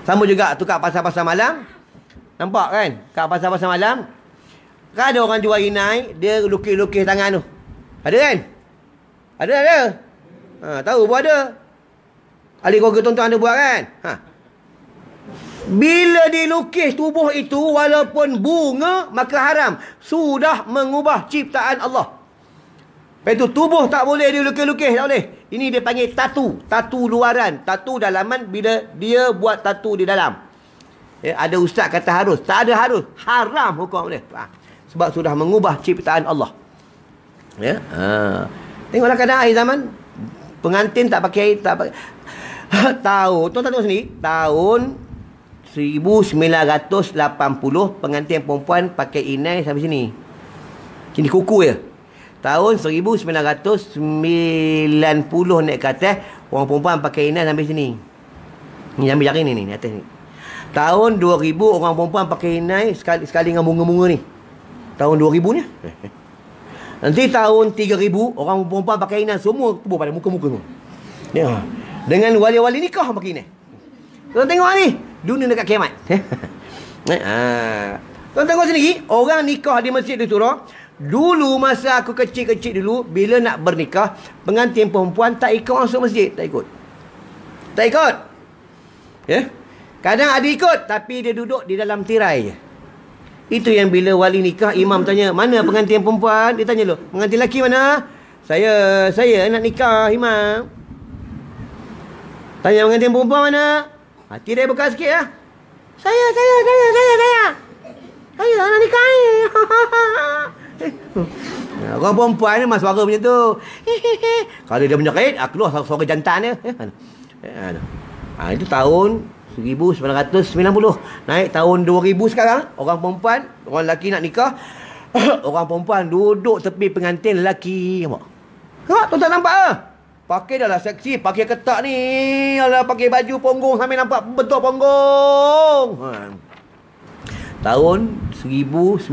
Sama juga tukar pasar-pasar malam. Nampak kan? Kat pasar-pasar malam kan ada orang jual inai, dia lukis-lukis tangan tu. Ada kan? Ada. Tahu pun ada. Ahli keluarga tuan-tuan ada buat kan? Bila dilukis tubuh itu walaupun bunga, maka haram. Sudah mengubah ciptaan Allah. Lepas itu tubuh tak boleh dilukis-lukis, tak boleh. Ini dia panggil tatu. Tatu luaran. Tatu dalaman bila dia buat tatu di dalam. Ada ustaz kata harus. Tak ada harus. Haram hukum dia. Sebab sudah mengubah ciptaan Allah. Tengoklah kadang akhir zaman pengantin tak pakai tahun, tuan tengok sini, tahun 1980 pengantin perempuan pakai inai sampai sini. Kini kuku je. Tahun 1990 naik ke atas, orang perempuan pakai inai sampai sini. Ni ambil jari ni atas ni. Tahun 2000 orang perempuan pakai inai sekali dengan bunga-bunga ni. Tahun 2000 ni. Nanti tahun 3000 orang perempuan pakai inai semua tubuh pada muka-muka tu. Ya. Dengan wali-wali nikah pakai inai. Tuan tengok ni, dunia dekat kiamat. Tuan tengok sini, orang nikah di masjid di surau. Dulu masa aku kecil-kecil dulu, bila nak bernikah, pengantin perempuan tak ikut masuk masjid, tak ikut. Tak ikut. Ya. Kadang ada ikut tapi dia duduk di dalam tirai je. Itu yang bila wali nikah, imam tanya, mana pengantin perempuan? Dia tanya dulu, pengantin lelaki mana? Saya nak nikah, imam. Tanya pengantin perempuan mana? Hati dia buka sikit lah. Saya nak nikah ni. Orang perempuan ni memang suara macam tu. Kalau dia menyekit, keluar suara jantan dia. Itu tahun 1990. Naik tahun 2000 sekarang, orang perempuan, orang lelaki nak nikah, orang perempuan duduk tepi pengantin lelaki. Nampak? Tuan-tuan nampak ke? Pakai dah lah seksi, pakai ketak ni. Alah, pakai baju ponggong sampai nampak bentuk ponggong. Tahun 1900,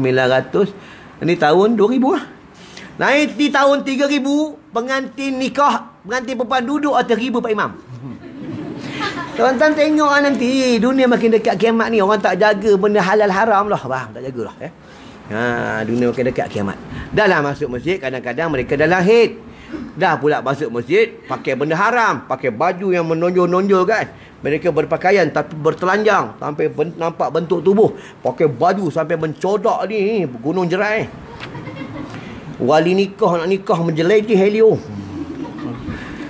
ini tahun 2000 lah. Naik di tahun 3000, pengantin nikah, pengantin perempuan duduk atas riba Pak Imam. Tuan-tuan tengok nanti dunia makin dekat kiamat ni, orang tak jaga benda halal haram lah. Faham? Tak jagalah. Dunia makin dekat kiamat. Dah lah masuk masjid, kadang-kadang mereka dah lahir. Dah pula masuk masjid, pakai benda haram, pakai baju yang menonjol-nonjol kan. Mereka berpakaian tapi bertelanjang sampai nampak bentuk tubuh. Pakai baju sampai mencodak ni, gunung jerai. Wali nikah nak nikah menjelajah helio.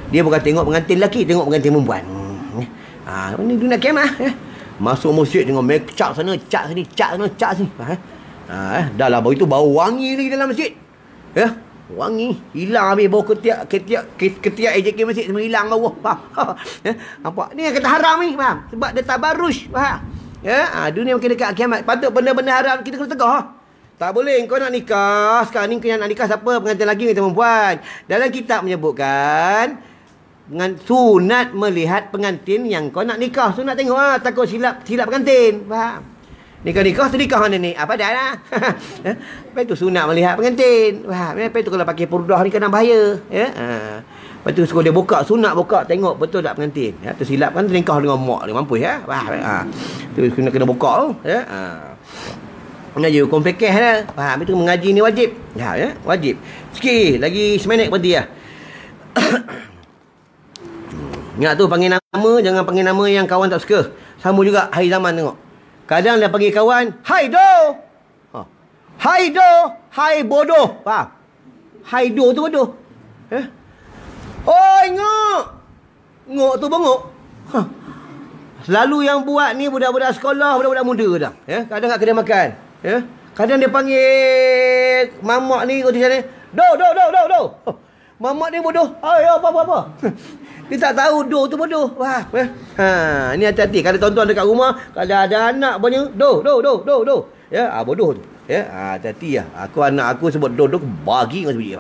Dia bukan tengok pengantin lelaki, tengok pengantin perempuan. Ini dunia kiamat. Masuk masjid tengok make cap sana, cap sini, cap sana, cap sini. Dah lah itu bau wangi lagi dalam masjid. Wangi. Hilang habis bau ketiak AJK masjid semua hilang bau. Nampak? Ni yang kata haram ni, faham? Sebab dia tabarruj, faham? Dunia makin dekat kiamat. Patut benda-benda haram kita kena tegah. Tak boleh kau nak nikah. Sekarang ni kau nak nikah siapa? Pengantin lelaki atau perempuan? Dalam kitab menyebutkan sunat melihat pengantin yang kau nak nikah. Sunat tengok lah. Takut silap pengantin. Faham? Nikah-nikah tu nikah mana ni? Apa dah lah. Lepas tu sunat melihat pengantin. Faham? Lepas tu kalau pakai purdah ni kena bahaya. Lepas tu suruh dia buka. Sunat buka. Tengok betul tak pengantin. Tu silap kan tu nikah dengan mak dia. Mampus ya. Faham? Tu kena buka tu. Mengaji hukum fikih lah. Faham? Itu mengaji ni wajib. Wajib. Sikit lagi seminit berhenti lah. Ingat tu panggil nama, jangan panggil nama yang kawan tak suka. Sama juga hari zaman tengok. Kadang dia panggil kawan, hai do. Hai do, hai bodoh. Faham? Hai do tu bodoh. Oi ngok. Ngok tu bengok. Selalu yang buat ni budak-budak sekolah, budak-budak muda dah. Kadang kat kedai makan. Kadang dia panggil mamak ni di sana, Do. Mamak dia bodoh. Apa. Dia tak tahu do tu bodoh. Wah. Ni hati-hati. Kalau tuan-tuan dekat rumah, kalau ada anak punya do. Ya, bodoh tu. Ya, hati-hati lah. Anak aku sebut do bagi dengan sebiji.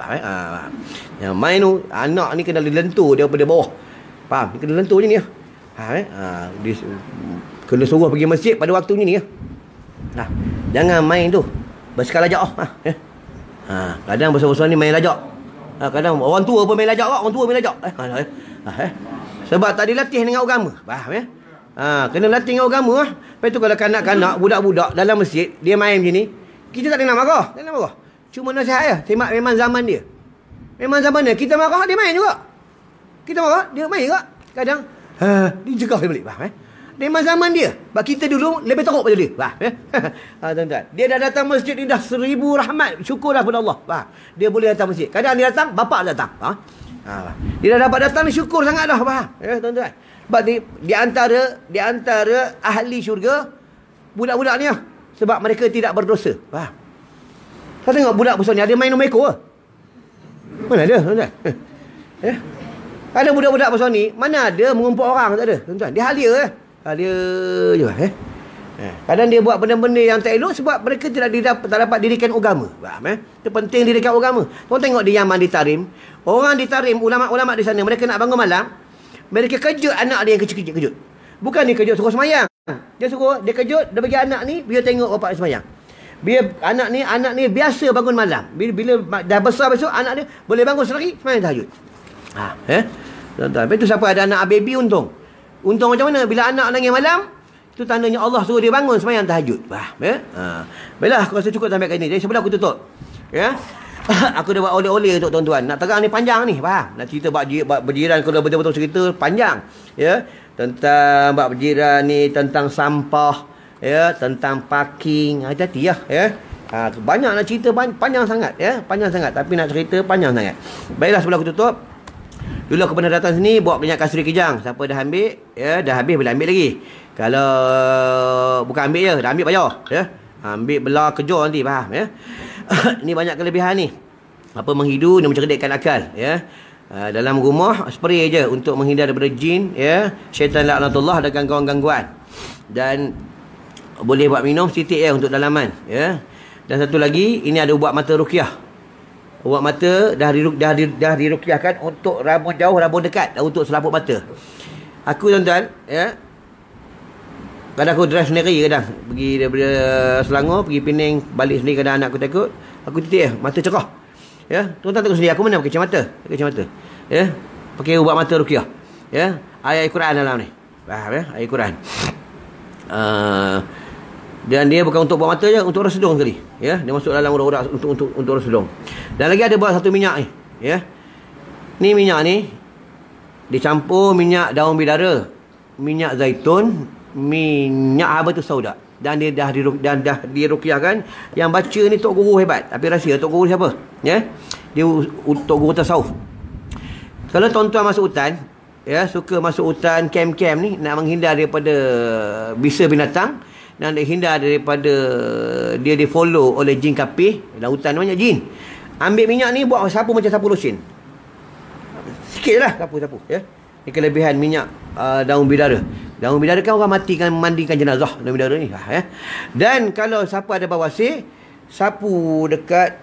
Yang main tu, anak ni kena dilentur daripada bawah. Faham? Dia kena lentur je ni ya. Dia kena suruh pergi masjid pada waktu ni ya. Jangan main tu bersekala lajak. Kadang besar-besar ni main lajak. Kadang orang tua pun main lajak. Sebab tak dilatih dengan agama. Faham ya? Kena latih dengan agama. Lepas tu kalau kanak-kanak, budak-budak dalam masjid, dia main macam ni, kita tak nak marah. Cuma nasihat ya. Semak memang zaman dia. Kita marah, dia main juga. Kita marah, dia main juga. Kadang dia cegah dia balik. Faham Dia memang zaman dia. Sebab kita dulu lebih teruk pada dia. Faham tuan-tuan. Dia dah datang masjid ni dah 1000 rahmat. Syukurlah kepada Allah. Faham? Dia boleh datang masjid. Kadang dia datang, bapak datang. Dia dah dapat datang ni syukur sangat dah. Faham? Ya tuan-tuan. Sebab di antara ahli syurga budak-budak ni lah. Sebab mereka tidak berdosa. Faham? Kau tengok budak besar ni ada main nombor ekor ke? Mana ada tuan-tuan? Ada budak-budak besar ni, mana ada mengumpul orang, tak ada tuan-tuan. Dia halia je. Kadang dia buat benda-benda yang tak elok sebab mereka tak dapat didikan agama. Faham Itu penting didikan agama. Tuan tengok di Yaman, di Tarim. Orang di Tarim, ulama-ulama di sana, mereka nak bangun malam, mereka kejut anak dia yang kecil-kecil. Bukan dia kejut suruh semayang. Dia kejut, dia bagi anak ni biar tengok bapak semayang. Biar anak ni biasa bangun malam. Bila dah besar besok, anak dia boleh bangun selagi semayang tahajud. Tuan-tuan, lepas tu siapa ada anak baby untung macam mana? Bila anak nangis malam, itu tandanya Allah suruh dia bangun semayang tahajud. Baiklah, aku rasa cukup sampai kali ni. Jadi sebelum aku tutup, aku dah buat oleh-oleh untuk tuan-tuan. Nak terang ni panjang ni, faham? Nak cerita bab berjiran, kalau betul-betul cerita panjang. Tentang bab berjiran ni, tentang sampah, tentang parking. Hati-hati banyak nak cerita, panjang sangat. Panjang sangat. Tapi nak cerita panjang sangat. Baiklah, sebelum aku tutup, dulu aku pernah datang sini bawa minyak kasuri Kejang. Siapa dah ambil, dah habis boleh ambil lagi. Kalau bukan ambil je, dah ambil bayar. Ambil belah kejar nanti, faham Ni banyak kelebihan ni. Apa menghidu dan mencerdikkan akal. Dalam rumah spray je untuk menghindar daripada jin, syaitan laknatullah dan gangguan-gangguan. Dan boleh buat minum titik untuk dalaman. Dan satu lagi, ini ada ubat mata ruqyah. Ubat mata dah diruqyahkan untuk rabun jauh, rabun dekat, dan untuk selaput mata. Aku tuan-tuan, kadang aku drive sendiri, kadang pergi daripada Selangor pergi Pening, balik sendiri, kadang anak aku takut, aku titik mata cerah. Tuan-tuan tengok sendiri, aku mana pakai kacamata. Pakai ubat mata ruqyah. Ayat Quran dalam ni. Faham ayat Quran. Dan dia bukan untuk buat mata je, untuk orang sedung sekali. Dia masuk dalam urat-urat untuk orang sedung. Dan lagi ada buat satu minyak ni. Ni minyak ni dicampur minyak daun bidara, minyak zaitun, minyak habatus sauda. Dan dia dah diruqyahkan. Yang baca ni Tok Guru hebat. Tapi rahsia Tok Guru siapa? Dia Tok Guru tasawuf. Kalau tuan-tuan masuk hutan, suka masuk hutan, camp-camp ni, nak menghindar daripada bisa binatang, dan hindar daripada dia di-follow oleh jin kapih. Dalam hutan banyak jin. Ambil minyak ni, buat sapu macam sapu lotion. Sikit je lah sapu-sapu. Ini kelebihan minyak daun bidara. Daun bidara kan orang mandikan jenazah daun bidara ni. Dan kalau siapa ada bawasir, sapu dekat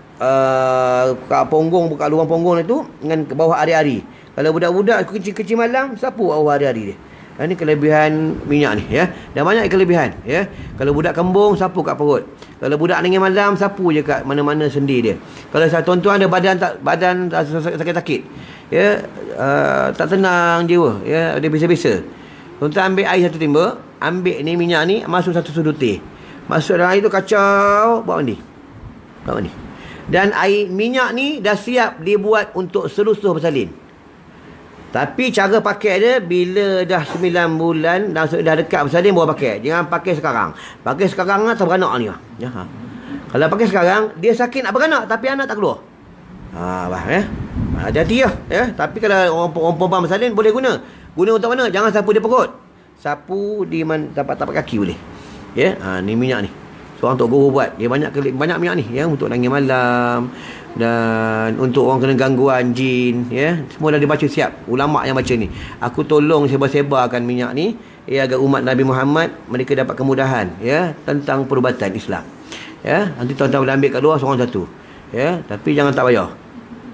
punggung, buka luang punggung itu dengan bawah hari-hari. Kalau budak-budak kecil-kecil malam, sapu bawah hari-hari dia. Ini kelebihan minyak ni. Dan banyak kelebihan. Kalau budak kembung, sapu kat perut. Kalau budak nangis malam, sapu je kat mana-mana sendi dia. Kalau tuan-tuan ada badan sakit-sakit, tak tenang jiwa, ada bisa-bisa, tuan-tuan ambil air satu timba, ambil ni minyak ni, masuk satu sudut teh, masuk dalam air tu, kacau, bawa mandi. Dan air minyak ni dah siap dibuat untuk selusuh bersalin. Tapi cara pakai dia, bila dah 9 bulan dah dekat bersalin, baru pakai. Jangan pakai sekarang. Pakai sekarang tak beranak ni. Kalau pakai sekarang, dia sakit nak beranak, tapi anak tak keluar. Hati-hati lah. Tapi kalau orang perempuan bersalin, boleh guna. Guna untuk mana? Jangan sapu di perut. Sapu di tapak kaki boleh. Ni minyak ni. seorang tok guru buat. Dia banyak minyak ni ya, untuk nangis malam dan untuk orang kena gangguan jin ya. Semua dah dibaca siap ulama yang baca ni. Aku tolong sebar-sebarkan minyak ni ya, agar umat Nabi Muhammad mereka dapat kemudahan ya tentang perubatan Islam. Ya, nanti tuan-tuan boleh ambil kat luar seorang satu. Ya, tapi jangan tak bayar.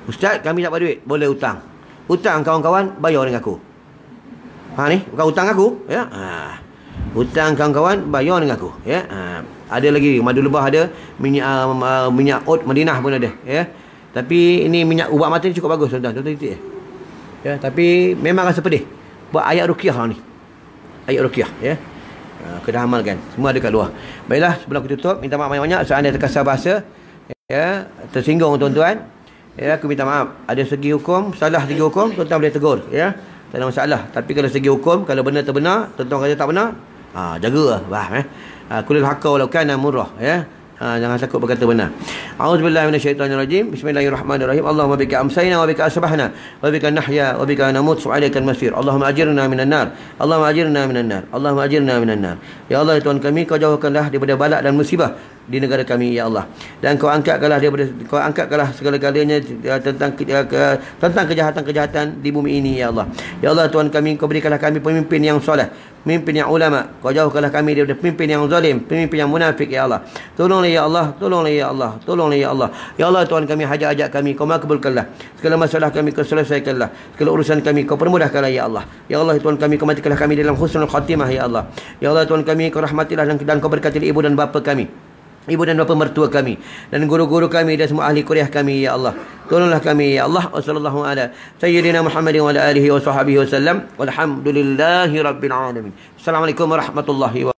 Ustaz, kami tak ada duit. Boleh hutang. Hutang kawan-kawan, bayar dengan aku. Ha ni, bukan hutang aku ya. Hutang kawan-kawan, bayar dengan aku ya. Ada lagi madu lebah, ada minyak oat Madinah pun ada ya. Tapi ini minyak ubat mata ni cukup bagus tuan-tuan. Tuan-tuan titik ya. Tapi memang rasa pedih. Buat ayat ruqyah ni. Ayat ruqyah ya. Kena amalkan. Semua ada kat luar. Baiklah, sebelum aku tutup, minta maaf banyak-banyak seandainya terkasar bahasa ya, tersinggung tuan-tuan. Ya, aku minta maaf. Ada segi hukum, salah segi hukum, tuan-tuan boleh tegur ya. Tak ada masalah. Tapi kalau segi hukum, kalau benar terbenar, tuan-tuan kata tak benar, jagalah, faham kulil haqqa walau kana murrah ya. Jangan takut berkata benar. A'udzubillahi minasyaitonirrajim. Bismillahirrahmanirrahim. Allahumma bika amsayna wa bika asbahna wa bika nahya wa bika namut wa ilaikal masir. Allahumma ajirna minan nar. Allahumma ajirna minan nar. Allahumma ajirna minan nar. Ya Allah, Tuhan kami, kau jauhkanlah daripada balak dan musibah di negara kami ya Allah. Dan kau angkatkanlah segala-galanya tentang kejahatan-kejahatan di bumi ini ya Allah. Ya Allah, Tuhan kami, kau berikanlah kami pemimpin yang soleh, pemimpin yang ulama. Kau jauhkanlah kami daripada pemimpin yang zalim, pemimpin yang munafik ya Allah. Tolonglah ya Allah, tolonglah ya Allah, tolonglah ya Allah. Ya Allah, Tuhan kami, hajat-hajat kami kau makbulkanlah. Segala masalah kami kau selesaikanlah. Segala urusan kami kau permudahkanlah ya Allah. Ya Allah, Tuhan kami, kau matikanlah kami dalam husnul khatimah ya Allah. Ya Allah, Tuhan kami, kau rahmatilah dan kau berkatilah ibu dan bapa kami, ibu dan bapa mertua kami, dan guru-guru kami dan semua ahli kuliah kami ya Allah. Tolonglah kami ya Allah. Wassallallahu ala sayyidina Muhammadin wa ala alihi wa sahbihi wasallam. Walhamdulillahi rabbil alamin. Assalamualaikum warahmatullahi wabarakatuh.